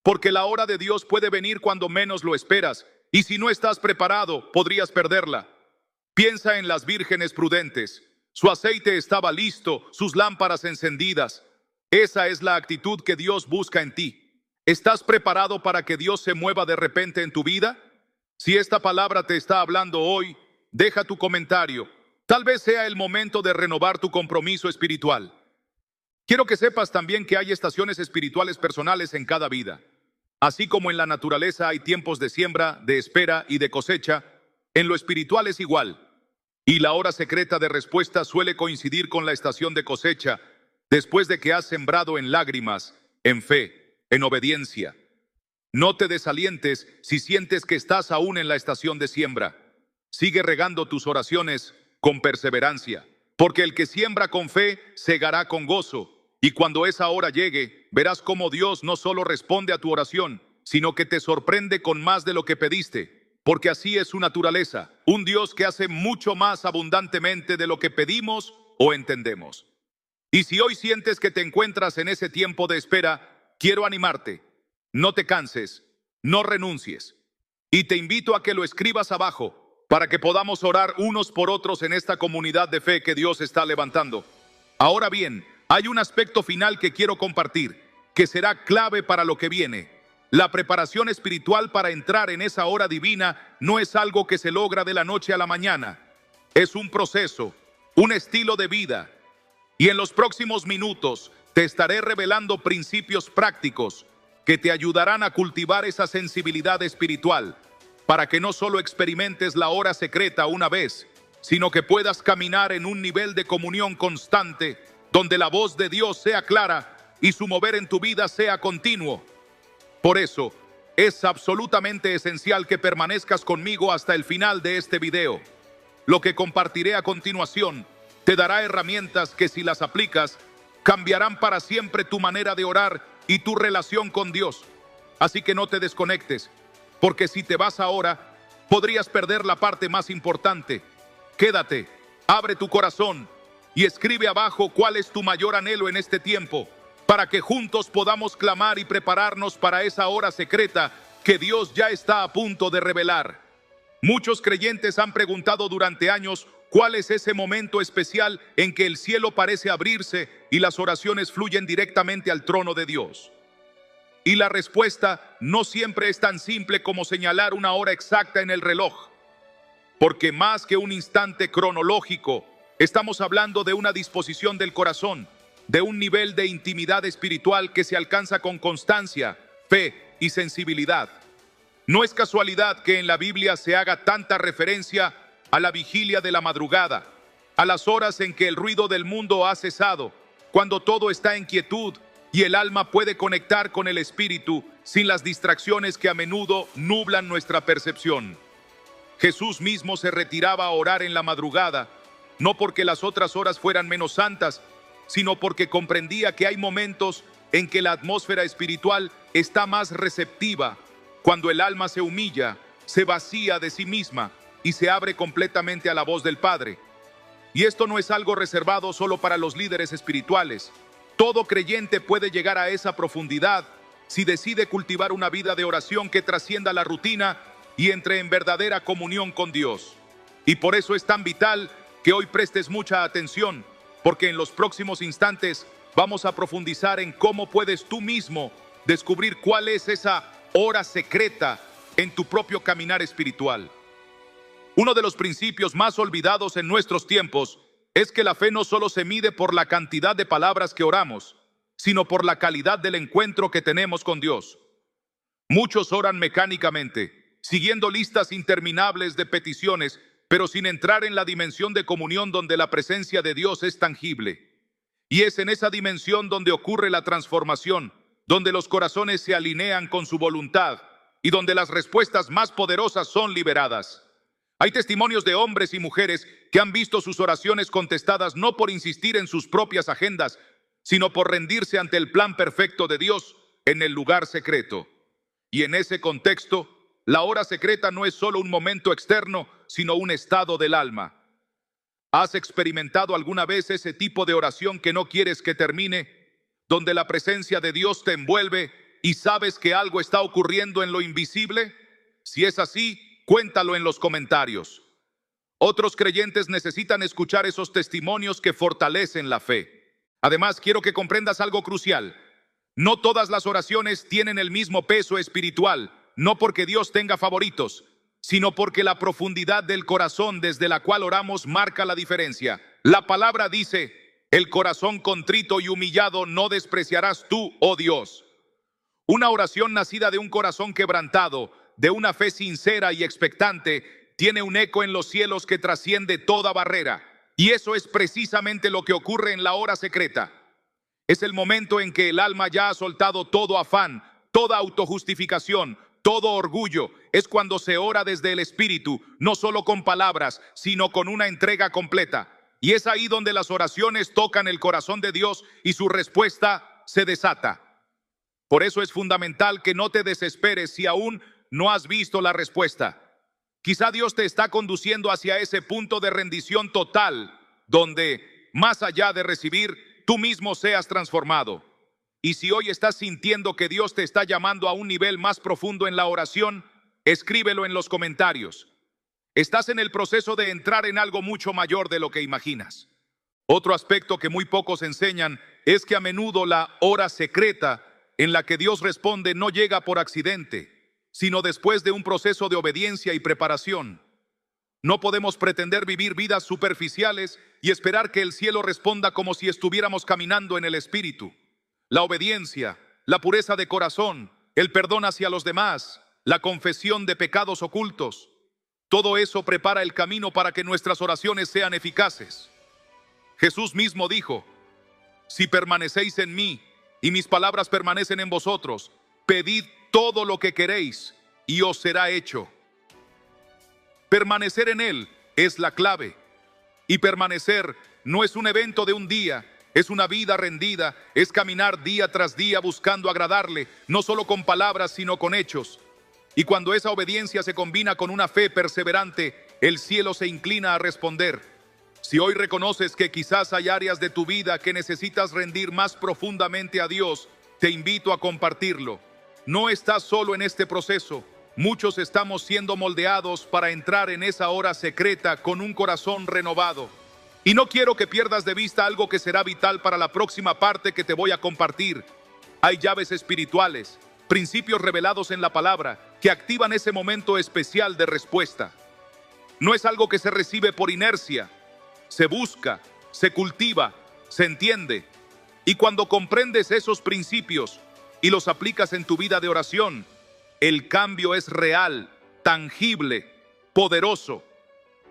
Porque la hora de Dios puede venir cuando menos lo esperas, y si no estás preparado, podrías perderla. Piensa en las vírgenes prudentes. Su aceite estaba listo, sus lámparas encendidas. Esa es la actitud que Dios busca en ti. ¿Estás preparado para que Dios se mueva de repente en tu vida? Si esta palabra te está hablando hoy, deja tu comentario. Tal vez sea el momento de renovar tu compromiso espiritual. Quiero que sepas también que hay estaciones espirituales personales en cada vida. Así como en la naturaleza hay tiempos de siembra, de espera y de cosecha, en lo espiritual es igual. Y la hora secreta de respuesta suele coincidir con la estación de cosecha, después de que has sembrado en lágrimas, en fe, en obediencia. No te desalientes si sientes que estás aún en la estación de siembra. Sigue regando tus oraciones con perseverancia, porque el que siembra con fe segará con gozo. Y cuando esa hora llegue, verás cómo Dios no solo responde a tu oración, sino que te sorprende con más de lo que pediste, porque así es su naturaleza, un Dios que hace mucho más abundantemente de lo que pedimos o entendemos. Y si hoy sientes que te encuentras en ese tiempo de espera, quiero animarte. No te canses, no renuncies. Y te invito a que lo escribas abajo, para que podamos orar unos por otros en esta comunidad de fe que Dios está levantando. Ahora bien, hay un aspecto final que quiero compartir, que será clave para lo que viene. La preparación espiritual para entrar en esa hora divina no es algo que se logra de la noche a la mañana. Es un proceso, un estilo de vida. Y en los próximos minutos te estaré revelando principios prácticos que te ayudarán a cultivar esa sensibilidad espiritual, para que no solo experimentes la hora secreta una vez, sino que puedas caminar en un nivel de comunión constante, donde la voz de Dios sea clara y su mover en tu vida sea continuo. Por eso, es absolutamente esencial que permanezcas conmigo hasta el final de este video. Lo que compartiré a continuación te dará herramientas que, si las aplicas, cambiarán para siempre tu manera de orar y tu relación con Dios. Así que no te desconectes, porque si te vas ahora, podrías perder la parte más importante. Quédate, abre tu corazón y escribe abajo cuál es tu mayor anhelo en este tiempo, para que juntos podamos clamar y prepararnos para esa hora secreta que Dios ya está a punto de revelar. Muchos creyentes han preguntado durante años cuál es ese momento especial en que el cielo parece abrirse y las oraciones fluyen directamente al trono de Dios. Y la respuesta no siempre es tan simple como señalar una hora exacta en el reloj, porque más que un instante cronológico, estamos hablando de una disposición del corazón, de un nivel de intimidad espiritual que se alcanza con constancia, fe y sensibilidad. No es casualidad que en la Biblia se haga tanta referencia a la vigilia de la madrugada, a las horas en que el ruido del mundo ha cesado, cuando todo está en quietud y el alma puede conectar con el espíritu sin las distracciones que a menudo nublan nuestra percepción. Jesús mismo se retiraba a orar en la madrugada, no porque las otras horas fueran menos santas, sino porque comprendía que hay momentos en que la atmósfera espiritual está más receptiva, cuando el alma se humilla, se vacía de sí misma y se abre completamente a la voz del Padre. Y esto no es algo reservado solo para los líderes espirituales. Todo creyente puede llegar a esa profundidad si decide cultivar una vida de oración que trascienda la rutina y entre en verdadera comunión con Dios. Y por eso es tan vital que hoy prestes mucha atención, porque en los próximos instantes vamos a profundizar en cómo puedes tú mismo descubrir cuál es esa hora secreta en tu propio caminar espiritual. Uno de los principios más olvidados en nuestros tiempos es que la fe no solo se mide por la cantidad de palabras que oramos, sino por la calidad del encuentro que tenemos con Dios. Muchos oran mecánicamente, siguiendo listas interminables de peticiones, pero sin entrar en la dimensión de comunión donde la presencia de Dios es tangible. Y es en esa dimensión donde ocurre la transformación, donde los corazones se alinean con su voluntad y donde las respuestas más poderosas son liberadas. Hay testimonios de hombres y mujeres que han visto sus oraciones contestadas no por insistir en sus propias agendas, sino por rendirse ante el plan perfecto de Dios en el lugar secreto. Y en ese contexto, la hora secreta no es solo un momento externo, sino un estado del alma. ¿Has experimentado alguna vez ese tipo de oración que no quieres que termine, donde la presencia de Dios te envuelve y sabes que algo está ocurriendo en lo invisible? Si es así, cuéntalo en los comentarios. Otros creyentes necesitan escuchar esos testimonios que fortalecen la fe. Además, quiero que comprendas algo crucial. No todas las oraciones tienen el mismo peso espiritual, no porque Dios tenga favoritos, sino porque la profundidad del corazón desde la cual oramos marca la diferencia. La palabra dice: el corazón contrito y humillado no despreciarás tú, oh Dios. Una oración nacida de un corazón quebrantado, de una fe sincera y expectante, tiene un eco en los cielos que trasciende toda barrera. Y eso es precisamente lo que ocurre en la hora secreta. Es el momento en que el alma ya ha soltado todo afán, toda autojustificación, todo orgullo. Es cuando se ora desde el Espíritu, no solo con palabras, sino con una entrega completa. Y es ahí donde las oraciones tocan el corazón de Dios y su respuesta se desata. Por eso es fundamental que no te desesperes si aún no has visto la respuesta. Quizá Dios te está conduciendo hacia ese punto de rendición total, donde, más allá de recibir, tú mismo seas transformado. Y si hoy estás sintiendo que Dios te está llamando a un nivel más profundo en la oración, escríbelo en los comentarios. Estás en el proceso de entrar en algo mucho mayor de lo que imaginas. Otro aspecto que muy pocos enseñan es que a menudo la hora secreta en la que Dios responde no llega por accidente, sino después de un proceso de obediencia y preparación. No podemos pretender vivir vidas superficiales y esperar que el cielo responda como si estuviéramos caminando en el Espíritu. La obediencia, la pureza de corazón, el perdón hacia los demás, la confesión de pecados ocultos, todo eso prepara el camino para que nuestras oraciones sean eficaces. Jesús mismo dijo: si permanecéis en mí y mis palabras permanecen en vosotros, pedid todo lo que queréis y os será hecho. Permanecer en Él es la clave. Y permanecer no es un evento de un día, es una vida rendida, es caminar día tras día buscando agradarle, no solo con palabras, sino con hechos. Y cuando esa obediencia se combina con una fe perseverante, el cielo se inclina a responder. Si hoy reconoces que quizás hay áreas de tu vida que necesitas rendir más profundamente a Dios, te invito a compartirlo. No estás solo en este proceso. Muchos estamos siendo moldeados para entrar en esa hora secreta con un corazón renovado. Y no quiero que pierdas de vista algo que será vital para la próxima parte que te voy a compartir. Hay llaves espirituales, principios revelados en la palabra, que activan ese momento especial de respuesta. No es algo que se recibe por inercia. Se busca, se cultiva, se entiende. Y cuando comprendes esos principios y los aplicas en tu vida de oración, el cambio es real, tangible, poderoso.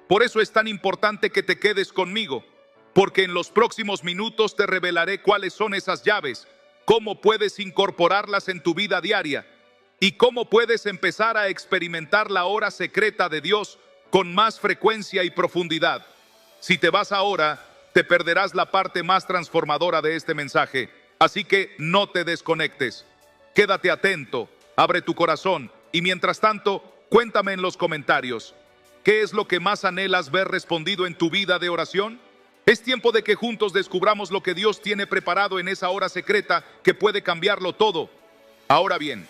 Por eso es tan importante que te quedes conmigo, porque en los próximos minutos te revelaré cuáles son esas llaves, cómo puedes incorporarlas en tu vida diaria y cómo puedes empezar a experimentar la hora secreta de Dios con más frecuencia y profundidad. Si te vas ahora, te perderás la parte más transformadora de este mensaje, así que no te desconectes. Quédate atento. Abre tu corazón y mientras tanto, cuéntame en los comentarios, ¿qué es lo que más anhelas ver respondido en tu vida de oración? Es tiempo de que juntos descubramos lo que Dios tiene preparado en esa hora secreta que puede cambiarlo todo. Ahora bien,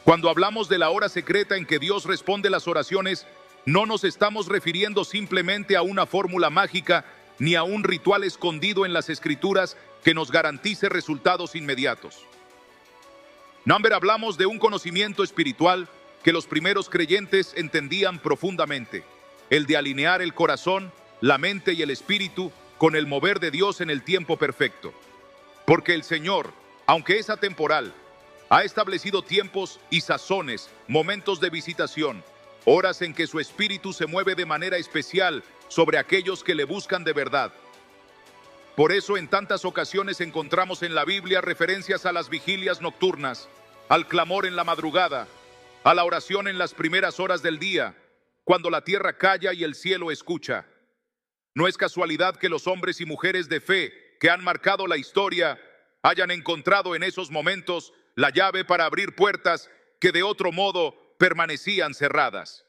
cuando hablamos de la hora secreta en que Dios responde las oraciones, no nos estamos refiriendo simplemente a una fórmula mágica ni a un ritual escondido en las Escrituras que nos garantice resultados inmediatos. Hablamos de un conocimiento espiritual que los primeros creyentes entendían profundamente, el de alinear el corazón, la mente y el espíritu con el mover de Dios en el tiempo perfecto. Porque el Señor, aunque es atemporal, ha establecido tiempos y sazones, momentos de visitación, horas en que su espíritu se mueve de manera especial sobre aquellos que le buscan de verdad. Por eso en tantas ocasiones encontramos en la Biblia referencias a las vigilias nocturnas, al clamor en la madrugada, a la oración en las primeras horas del día, cuando la tierra calla y el cielo escucha. No es casualidad que los hombres y mujeres de fe que han marcado la historia hayan encontrado en esos momentos la llave para abrir puertas que de otro modo permanecían cerradas.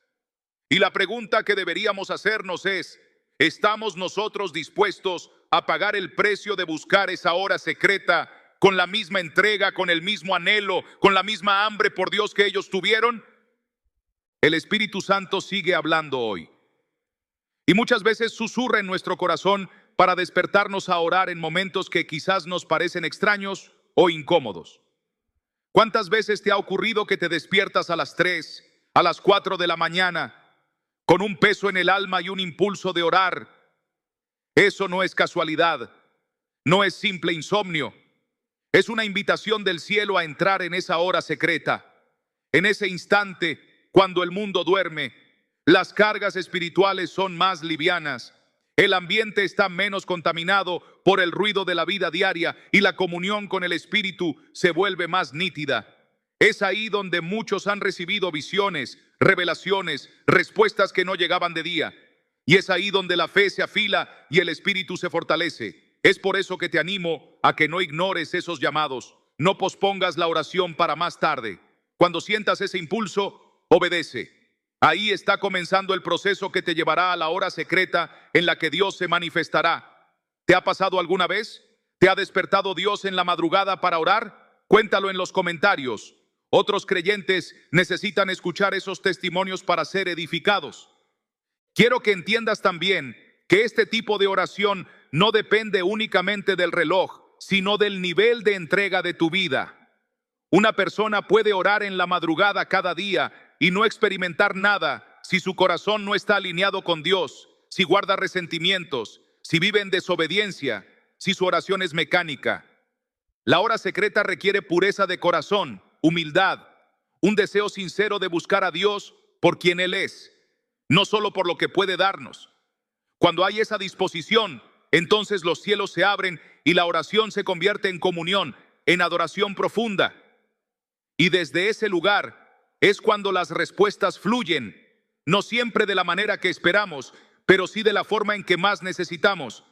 Y la pregunta que deberíamos hacernos es, ¿estamos nosotros dispuestos a pagar el precio de buscar esa hora secreta con la misma entrega, con el mismo anhelo, con la misma hambre por Dios que ellos tuvieron? El Espíritu Santo sigue hablando hoy. Y muchas veces susurra en nuestro corazón para despertarnos a orar en momentos que quizás nos parecen extraños o incómodos. ¿Cuántas veces te ha ocurrido que te despiertas a las 3, a las 4 de la mañana, con un peso en el alma y un impulso de orar? Eso no es casualidad, no es simple insomnio. Es una invitación del cielo a entrar en esa hora secreta, en ese instante cuando el mundo duerme. Las cargas espirituales son más livianas, el ambiente está menos contaminado por el ruido de la vida diaria y la comunión con el Espíritu se vuelve más nítida. Es ahí donde muchos han recibido visiones, revelaciones, respuestas que no llegaban de día. Y es ahí donde la fe se afila y el Espíritu se fortalece. Es por eso que te animo a que no ignores esos llamados. No pospongas la oración para más tarde. Cuando sientas ese impulso, obedece. Ahí está comenzando el proceso que te llevará a la hora secreta en la que Dios se manifestará. ¿Te ha pasado alguna vez? ¿Te ha despertado Dios en la madrugada para orar? Cuéntalo en los comentarios. Otros creyentes necesitan escuchar esos testimonios para ser edificados. Quiero que entiendas también que este tipo de oración no depende únicamente del reloj, sino del nivel de entrega de tu vida. Una persona puede orar en la madrugada cada día y no experimentar nada si su corazón no está alineado con Dios, si guarda resentimientos, si vive en desobediencia, si su oración es mecánica. La hora secreta requiere pureza de corazón, humildad, un deseo sincero de buscar a Dios por quien Él es, no solo por lo que puede darnos. Cuando hay esa disposición, entonces los cielos se abren y la oración se convierte en comunión, en adoración profunda. Y desde ese lugar es cuando las respuestas fluyen, no siempre de la manera que esperamos, pero sí de la forma en que más necesitamos.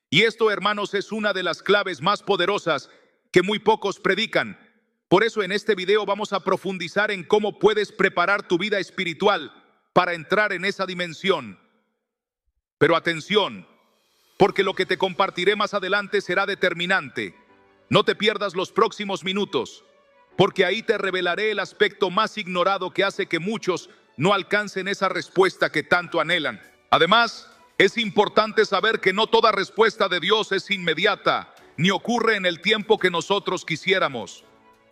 Y esto, hermanos, es una de las claves más poderosas que muy pocos predican. Por eso en este video vamos a profundizar en cómo puedes preparar tu vida espiritual para entrar en esa dimensión. Pero atención, porque lo que te compartiré más adelante será determinante. No te pierdas los próximos minutos, porque ahí te revelaré el aspecto más ignorado que hace que muchos no alcancen esa respuesta que tanto anhelan. Además, es importante saber que no toda respuesta de Dios es inmediata, ni ocurre en el tiempo que nosotros quisiéramos.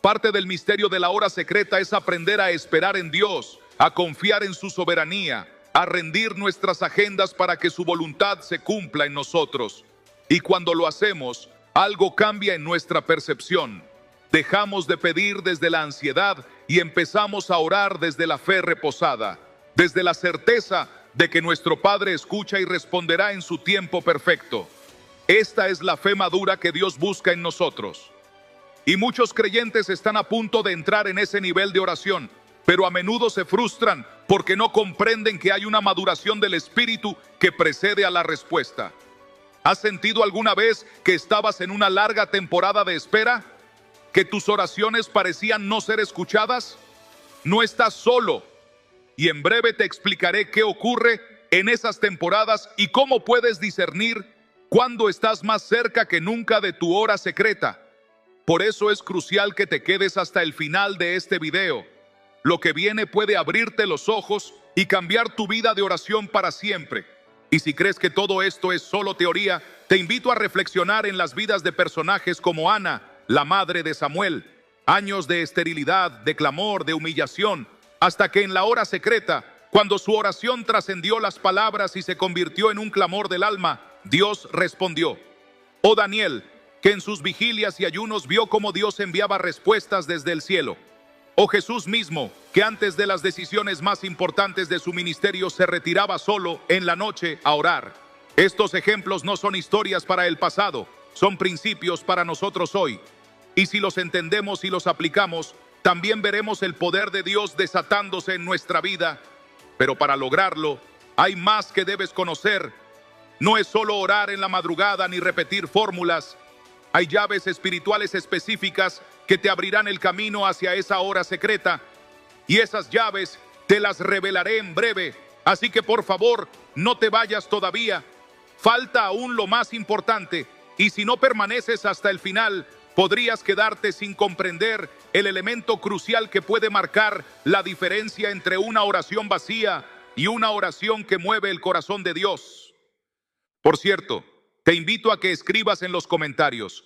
Parte del misterio de la hora secreta es aprender a esperar en Dios, a confiar en su soberanía, a rendir nuestras agendas para que su voluntad se cumpla en nosotros. Y cuando lo hacemos, algo cambia en nuestra percepción. Dejamos de pedir desde la ansiedad y empezamos a orar desde la fe reposada, desde la certeza de que nuestro Padre escucha y responderá en su tiempo perfecto. Esta es la fe madura que Dios busca en nosotros. Y muchos creyentes están a punto de entrar en ese nivel de oración, pero a menudo se frustran porque no comprenden que hay una maduración del espíritu que precede a la respuesta. ¿Has sentido alguna vez que estabas en una larga temporada de espera? ¿Que tus oraciones parecían no ser escuchadas? No estás solo. Y en breve te explicaré qué ocurre en esas temporadas y cómo puedes discernir cuándo estás más cerca que nunca de tu hora secreta. Por eso es crucial que te quedes hasta el final de este video. Lo que viene puede abrirte los ojos y cambiar tu vida de oración para siempre. Y si crees que todo esto es solo teoría, te invito a reflexionar en las vidas de personajes como Ana, la madre de Samuel. Años de esterilidad, de clamor, de humillación, hasta que en la hora secreta, cuando su oración trascendió las palabras y se convirtió en un clamor del alma, Dios respondió. O Daniel, que en sus vigilias y ayunos vio cómo Dios enviaba respuestas desde el cielo. O Jesús mismo, que antes de las decisiones más importantes de su ministerio se retiraba solo en la noche a orar. Estos ejemplos no son historias para el pasado, son principios para nosotros hoy. Y si los entendemos y los aplicamos, también veremos el poder de Dios desatándose en nuestra vida. Pero para lograrlo, hay más que debes conocer. No es solo orar en la madrugada ni repetir fórmulas. Hay llaves espirituales específicas que te abrirán el camino hacia esa hora secreta. Y esas llaves te las revelaré en breve. Así que por favor, no te vayas todavía. Falta aún lo más importante. Y si no permaneces hasta el final, podrías quedarte sin comprender el elemento crucial que puede marcar la diferencia entre una oración vacía y una oración que mueve el corazón de Dios. Por cierto, te invito a que escribas en los comentarios.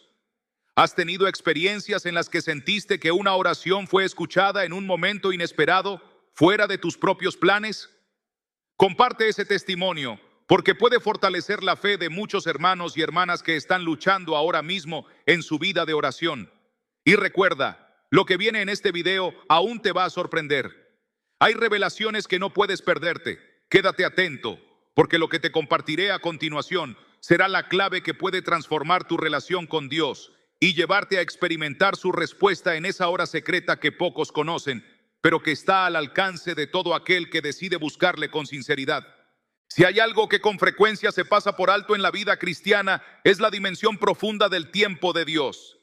¿Has tenido experiencias en las que sentiste que una oración fue escuchada en un momento inesperado, fuera de tus propios planes? Comparte ese testimonio, porque puede fortalecer la fe de muchos hermanos y hermanas que están luchando ahora mismo en su vida de oración. Y recuerda, lo que viene en este video aún te va a sorprender. Hay revelaciones que no puedes perderte. Quédate atento, porque lo que te compartiré a continuación será la clave que puede transformar tu relación con Dios y llevarte a experimentar su respuesta en esa hora secreta que pocos conocen, pero que está al alcance de todo aquel que decide buscarle con sinceridad. Si hay algo que con frecuencia se pasa por alto en la vida cristiana, es la dimensión profunda del tiempo de Dios.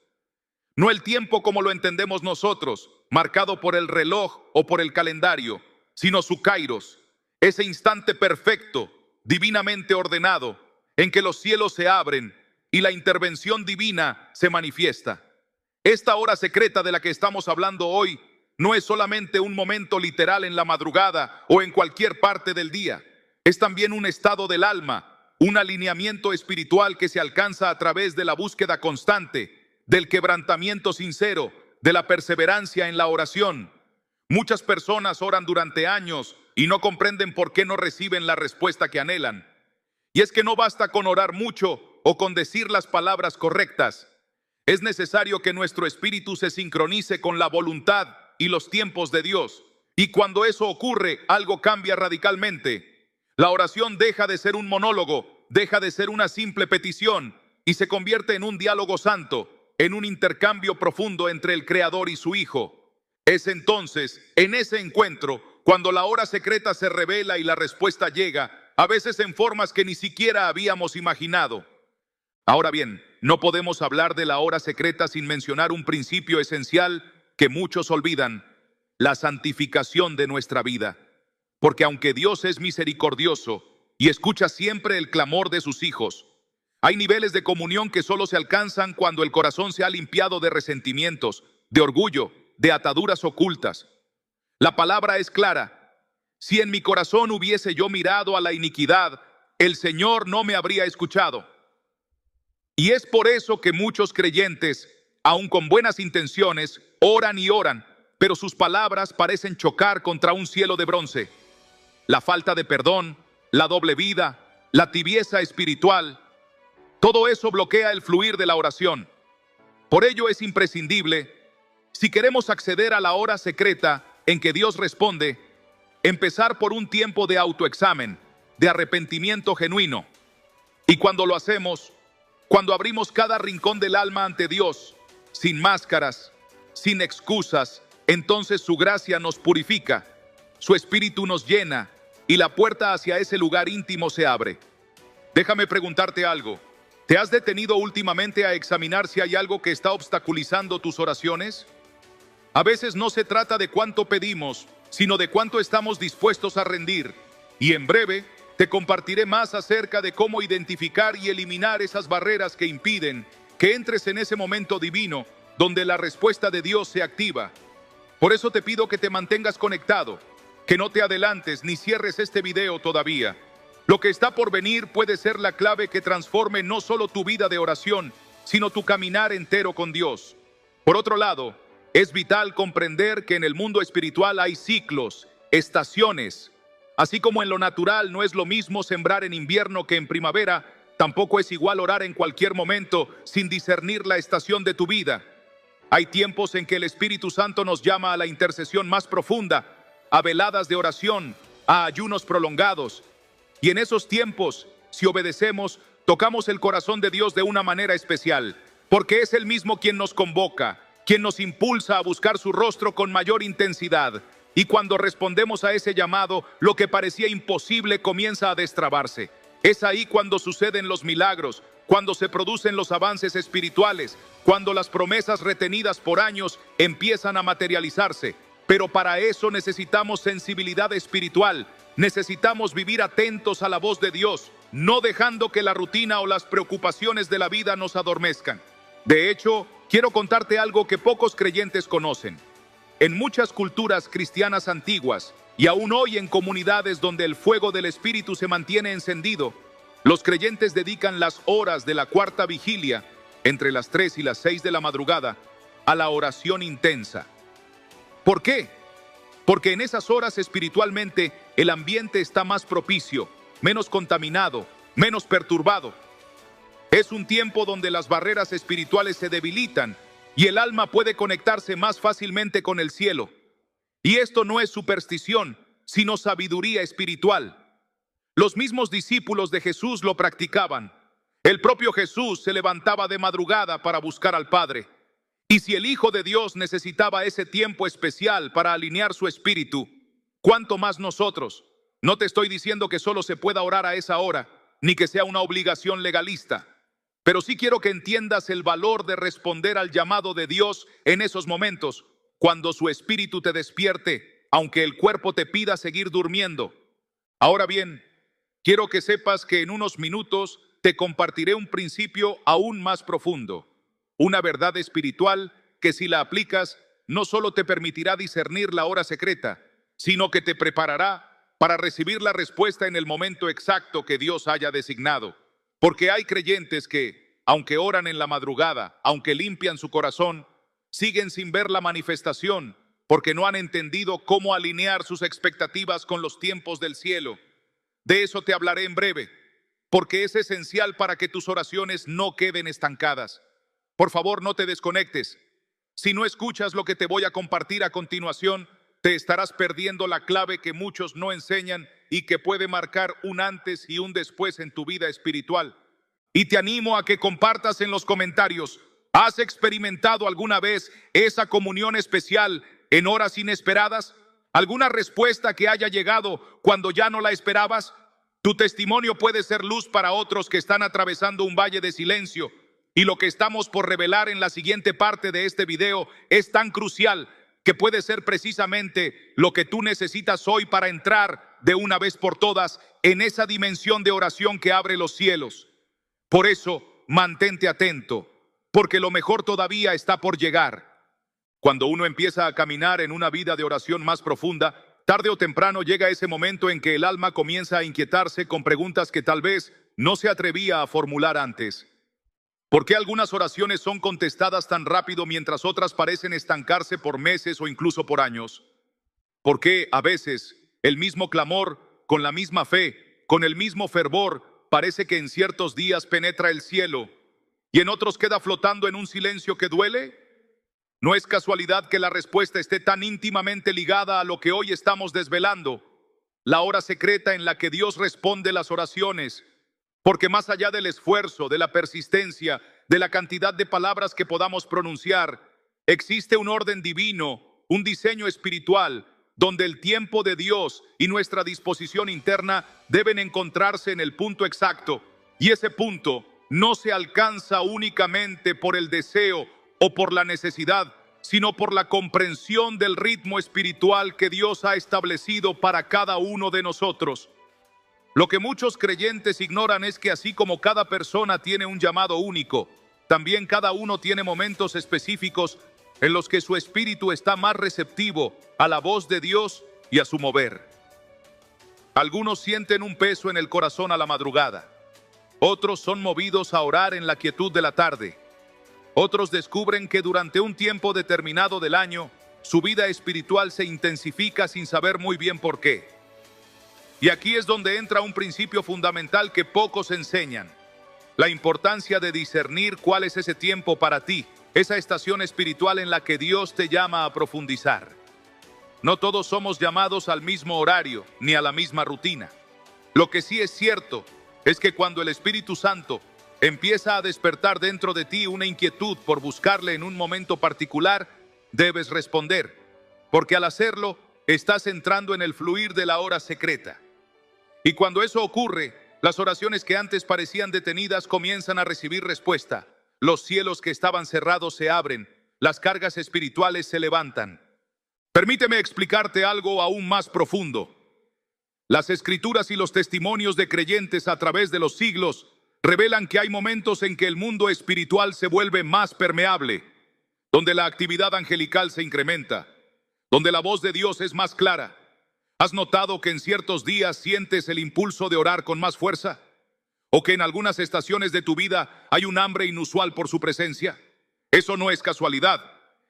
No el tiempo como lo entendemos nosotros, marcado por el reloj o por el calendario, sino su kairos, ese instante perfecto, divinamente ordenado, en que los cielos se abren y la intervención divina se manifiesta. Esta hora secreta de la que estamos hablando hoy no es solamente un momento literal en la madrugada o en cualquier parte del día. Es también un estado del alma, un alineamiento espiritual que se alcanza a través de la búsqueda constante, del quebrantamiento sincero, de la perseverancia en la oración. Muchas personas oran durante años y no comprenden por qué no reciben la respuesta que anhelan. Y es que no basta con orar mucho o con decir las palabras correctas. Es necesario que nuestro espíritu se sincronice con la voluntad y los tiempos de Dios. Y cuando eso ocurre, algo cambia radicalmente. La oración deja de ser un monólogo, deja de ser una simple petición y se convierte en un diálogo santo, en un intercambio profundo entre el Creador y su Hijo. Es entonces, en ese encuentro, cuando la hora secreta se revela y la respuesta llega, a veces en formas que ni siquiera habíamos imaginado. Ahora bien, no podemos hablar de la hora secreta sin mencionar un principio esencial que muchos olvidan: la santificación de nuestra vida. Porque aunque Dios es misericordioso y escucha siempre el clamor de sus hijos, hay niveles de comunión que solo se alcanzan cuando el corazón se ha limpiado de resentimientos, de orgullo, de ataduras ocultas. La palabra es clara: si en mi corazón hubiese yo mirado a la iniquidad, el Señor no me habría escuchado. Y es por eso que muchos creyentes, aun con buenas intenciones, oran y oran, pero sus palabras parecen chocar contra un cielo de bronce. La falta de perdón, la doble vida, la tibieza espiritual, todo eso bloquea el fluir de la oración. Por ello es imprescindible, si queremos acceder a la hora secreta en que Dios responde, empezar por un tiempo de autoexamen, de arrepentimiento genuino. Y cuando lo hacemos, cuando abrimos cada rincón del alma ante Dios, sin máscaras, sin excusas, entonces su gracia nos purifica, su espíritu nos llena y la puerta hacia ese lugar íntimo se abre. Déjame preguntarte algo. ¿Te has detenido últimamente a examinar si hay algo que está obstaculizando tus oraciones? A veces no se trata de cuánto pedimos, sino de cuánto estamos dispuestos a rendir. Y en breve te compartiré más acerca de cómo identificar y eliminar esas barreras que impiden que entres en ese momento divino donde la respuesta de Dios se activa. Por eso te pido que te mantengas conectado, que no te adelantes ni cierres este video todavía. Lo que está por venir puede ser la clave que transforme no solo tu vida de oración, sino tu caminar entero con Dios. Por otro lado, es vital comprender que en el mundo espiritual hay ciclos, estaciones. Así como en lo natural no es lo mismo sembrar en invierno que en primavera, tampoco es igual orar en cualquier momento sin discernir la estación de tu vida. Hay tiempos en que el Espíritu Santo nos llama a la intercesión más profunda, a veladas de oración, a ayunos prolongados. Y en esos tiempos, si obedecemos, tocamos el corazón de Dios de una manera especial, porque es Él mismo quien nos convoca, quien nos impulsa a buscar su rostro con mayor intensidad. Y cuando respondemos a ese llamado, lo que parecía imposible comienza a destrabarse. Es ahí cuando suceden los milagros, cuando se producen los avances espirituales, cuando las promesas retenidas por años empiezan a materializarse. Pero para eso necesitamos sensibilidad espiritual, necesitamos vivir atentos a la voz de Dios, no dejando que la rutina o las preocupaciones de la vida nos adormezcan. De hecho, quiero contarte algo que pocos creyentes conocen. En muchas culturas cristianas antiguas, y aún hoy en comunidades donde el fuego del Espíritu se mantiene encendido, los creyentes dedican las horas de la cuarta vigilia, entre las 3 y las 6 de la madrugada, a la oración intensa. ¿Por qué? Porque en esas horas espiritualmente el ambiente está más propicio, menos contaminado, menos perturbado. Es un tiempo donde las barreras espirituales se debilitan y el alma puede conectarse más fácilmente con el cielo. Y esto no es superstición, sino sabiduría espiritual. Los mismos discípulos de Jesús lo practicaban. El propio Jesús se levantaba de madrugada para buscar al Padre. Y si el Hijo de Dios necesitaba ese tiempo especial para alinear su espíritu, ¿cuánto más nosotros? No te estoy diciendo que solo se pueda orar a esa hora, ni que sea una obligación legalista. Pero sí quiero que entiendas el valor de responder al llamado de Dios en esos momentos, cuando su espíritu te despierte, aunque el cuerpo te pida seguir durmiendo. Ahora bien, quiero que sepas que en unos minutos te compartiré un principio aún más profundo, una verdad espiritual que si la aplicas, no solo te permitirá discernir la hora secreta, sino que te preparará para recibir la respuesta en el momento exacto que Dios haya designado. Porque hay creyentes que, aunque oran en la madrugada, aunque limpian su corazón, siguen sin ver la manifestación porque no han entendido cómo alinear sus expectativas con los tiempos del cielo. De eso te hablaré en breve, porque es esencial para que tus oraciones no queden estancadas. Por favor, no te desconectes. Si no escuchas lo que te voy a compartir a continuación, te estarás perdiendo la clave que muchos no enseñan y que puede marcar un antes y un después en tu vida espiritual. Y te animo a que compartas en los comentarios: ¿has experimentado alguna vez esa comunión especial en horas inesperadas? ¿Alguna respuesta que haya llegado cuando ya no la esperabas? Tu testimonio puede ser luz para otros que están atravesando un valle de silencio. Y lo que estamos por revelar en la siguiente parte de este video es tan crucial que puede ser precisamente lo que tú necesitas hoy para entrar de una vez por todas en esa dimensión de oración que abre los cielos. Por eso, mantente atento, porque lo mejor todavía está por llegar. Cuando uno empieza a caminar en una vida de oración más profunda, tarde o temprano llega ese momento en que el alma comienza a inquietarse con preguntas que tal vez no se atrevía a formular antes. ¿Por qué algunas oraciones son contestadas tan rápido mientras otras parecen estancarse por meses o incluso por años? ¿Por qué a veces el mismo clamor, con la misma fe, con el mismo fervor, parece que en ciertos días penetra el cielo y en otros queda flotando en un silencio que duele? No es casualidad que la respuesta esté tan íntimamente ligada a lo que hoy estamos desvelando, la hora secreta en la que Dios responde las oraciones. Porque más allá del esfuerzo, de la persistencia, de la cantidad de palabras que podamos pronunciar, existe un orden divino, un diseño espiritual, donde el tiempo de Dios y nuestra disposición interna deben encontrarse en el punto exacto. Y ese punto no se alcanza únicamente por el deseo o por la necesidad, sino por la comprensión del ritmo espiritual que Dios ha establecido para cada uno de nosotros. Lo que muchos creyentes ignoran es que así como cada persona tiene un llamado único, también cada uno tiene momentos específicos en los que su espíritu está más receptivo a la voz de Dios y a su mover. Algunos sienten un peso en el corazón a la madrugada. Otros son movidos a orar en la quietud de la tarde. Otros descubren que durante un tiempo determinado del año, su vida espiritual se intensifica sin saber muy bien por qué. Y aquí es donde entra un principio fundamental que pocos enseñan: la importancia de discernir cuál es ese tiempo para ti, esa estación espiritual en la que Dios te llama a profundizar. No todos somos llamados al mismo horario ni a la misma rutina. Lo que sí es cierto es que cuando el Espíritu Santo empieza a despertar dentro de ti una inquietud por buscarle en un momento particular, debes responder, porque al hacerlo estás entrando en el fluir de la hora secreta. Y cuando eso ocurre, las oraciones que antes parecían detenidas comienzan a recibir respuesta. Los cielos que estaban cerrados se abren, las cargas espirituales se levantan. Permíteme explicarte algo aún más profundo. Las escrituras y los testimonios de creyentes a través de los siglos revelan que hay momentos en que el mundo espiritual se vuelve más permeable, donde la actividad angelical se incrementa, donde la voz de Dios es más clara. ¿Has notado que en ciertos días sientes el impulso de orar con más fuerza? ¿O que en algunas estaciones de tu vida hay un hambre inusual por su presencia? Eso no es casualidad.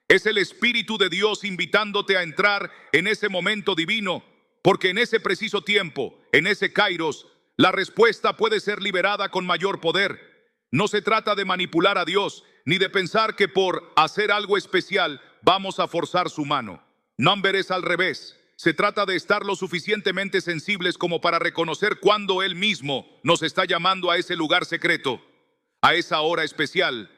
Es el Espíritu de Dios invitándote a entrar en ese momento divino, porque en ese preciso tiempo, en ese kairos, la respuesta puede ser liberada con mayor poder. No se trata de manipular a Dios, ni de pensar que por hacer algo especial vamos a forzar su mano. Number es al revés. Se trata de estar lo suficientemente sensibles como para reconocer cuando Él mismo nos está llamando a ese lugar secreto, a esa hora especial,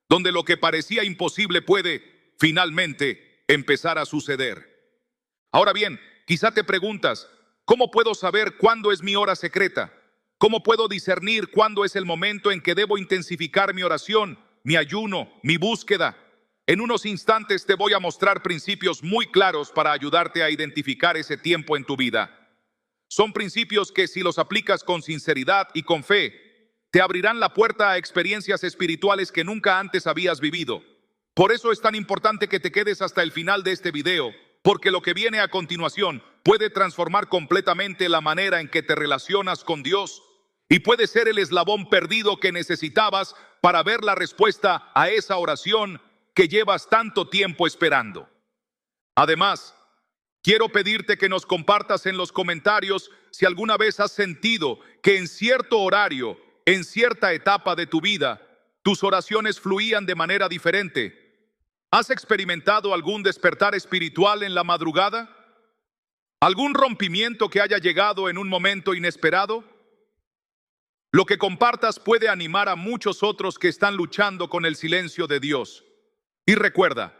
donde lo que parecía imposible puede, finalmente, empezar a suceder. Ahora bien, quizá te preguntas: ¿cómo puedo saber cuándo es mi hora secreta? ¿Cómo puedo discernir cuándo es el momento en que debo intensificar mi oración, mi ayuno, mi búsqueda? En unos instantes te voy a mostrar principios muy claros para ayudarte a identificar ese tiempo en tu vida. Son principios que, si los aplicas con sinceridad y con fe, te abrirán la puerta a experiencias espirituales que nunca antes habías vivido. Por eso es tan importante que te quedes hasta el final de este video, porque lo que viene a continuación puede transformar completamente la manera en que te relacionas con Dios y puede ser el eslabón perdido que necesitabas para ver la respuesta a esa oración que llevas tanto tiempo esperando. Además, quiero pedirte que nos compartas en los comentarios si alguna vez has sentido que en cierto horario, en cierta etapa de tu vida, tus oraciones fluían de manera diferente. ¿Has experimentado algún despertar espiritual en la madrugada? ¿Algún rompimiento que haya llegado en un momento inesperado? Lo que compartas puede animar a muchos otros que están luchando con el silencio de Dios. Y recuerda,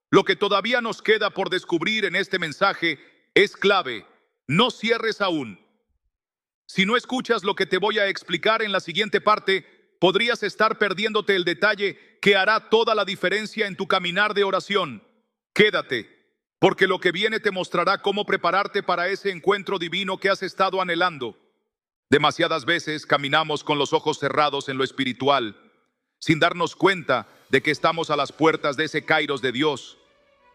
lo que todavía nos queda por descubrir en este mensaje es clave. No cierres aún. Si no escuchas lo que te voy a explicar en la siguiente parte, podrías estar perdiéndote el detalle que hará toda la diferencia en tu caminar de oración. Quédate, porque lo que viene te mostrará cómo prepararte para ese encuentro divino que has estado anhelando. Demasiadas veces caminamos con los ojos cerrados en lo espiritual, sin darnos cuenta de que estamos a las puertas de ese kairos de Dios,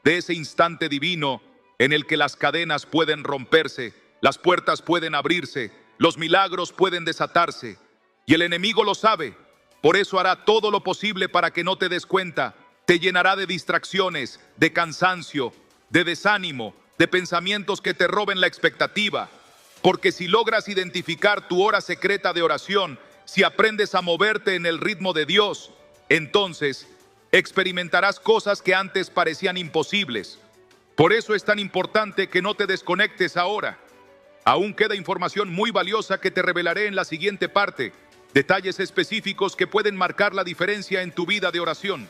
de ese instante divino en el que las cadenas pueden romperse, las puertas pueden abrirse, los milagros pueden desatarse, y el enemigo lo sabe. Por eso hará todo lo posible para que no te des cuenta. Te llenará de distracciones, de cansancio, de desánimo, de pensamientos que te roben la expectativa. Porque si logras identificar tu hora secreta de oración, si aprendes a moverte en el ritmo de Dios, entonces experimentarás cosas que antes parecían imposibles. Por eso es tan importante que no te desconectes ahora. Aún queda información muy valiosa que te revelaré en la siguiente parte. Detalles específicos que pueden marcar la diferencia en tu vida de oración.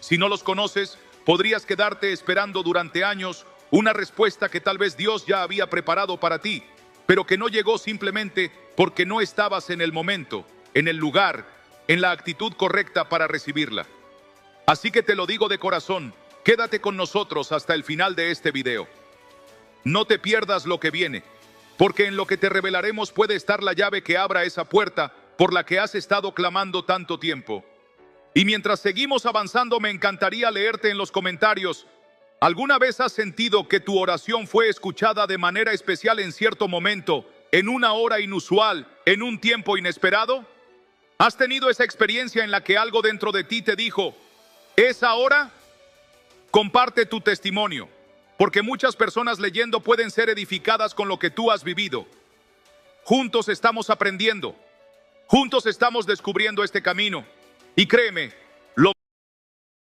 Si no los conoces, podrías quedarte esperando durante años una respuesta que tal vez Dios ya había preparado para ti, pero que no llegó simplemente porque no estabas en el momento, en el lugar, en la actitud correcta para recibirla. Así que te lo digo de corazón, quédate con nosotros hasta el final de este video. No te pierdas lo que viene, porque en lo que te revelaremos puede estar la llave que abra esa puerta por la que has estado clamando tanto tiempo. Y mientras seguimos avanzando, me encantaría leerte en los comentarios. ¿Alguna vez has sentido que tu oración fue escuchada de manera especial en cierto momento, en una hora inusual, en un tiempo inesperado? ¿Has tenido esa experiencia en la que algo dentro de ti te dijo, ¿es ahora? Comparte tu testimonio, porque muchas personas leyendo pueden ser edificadas con lo que tú has vivido. Juntos estamos aprendiendo, juntos estamos descubriendo este camino. Y créeme, lo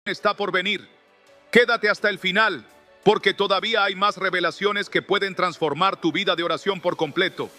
está por venir. Quédate hasta el final, porque todavía hay más revelaciones que pueden transformar tu vida de oración por completo.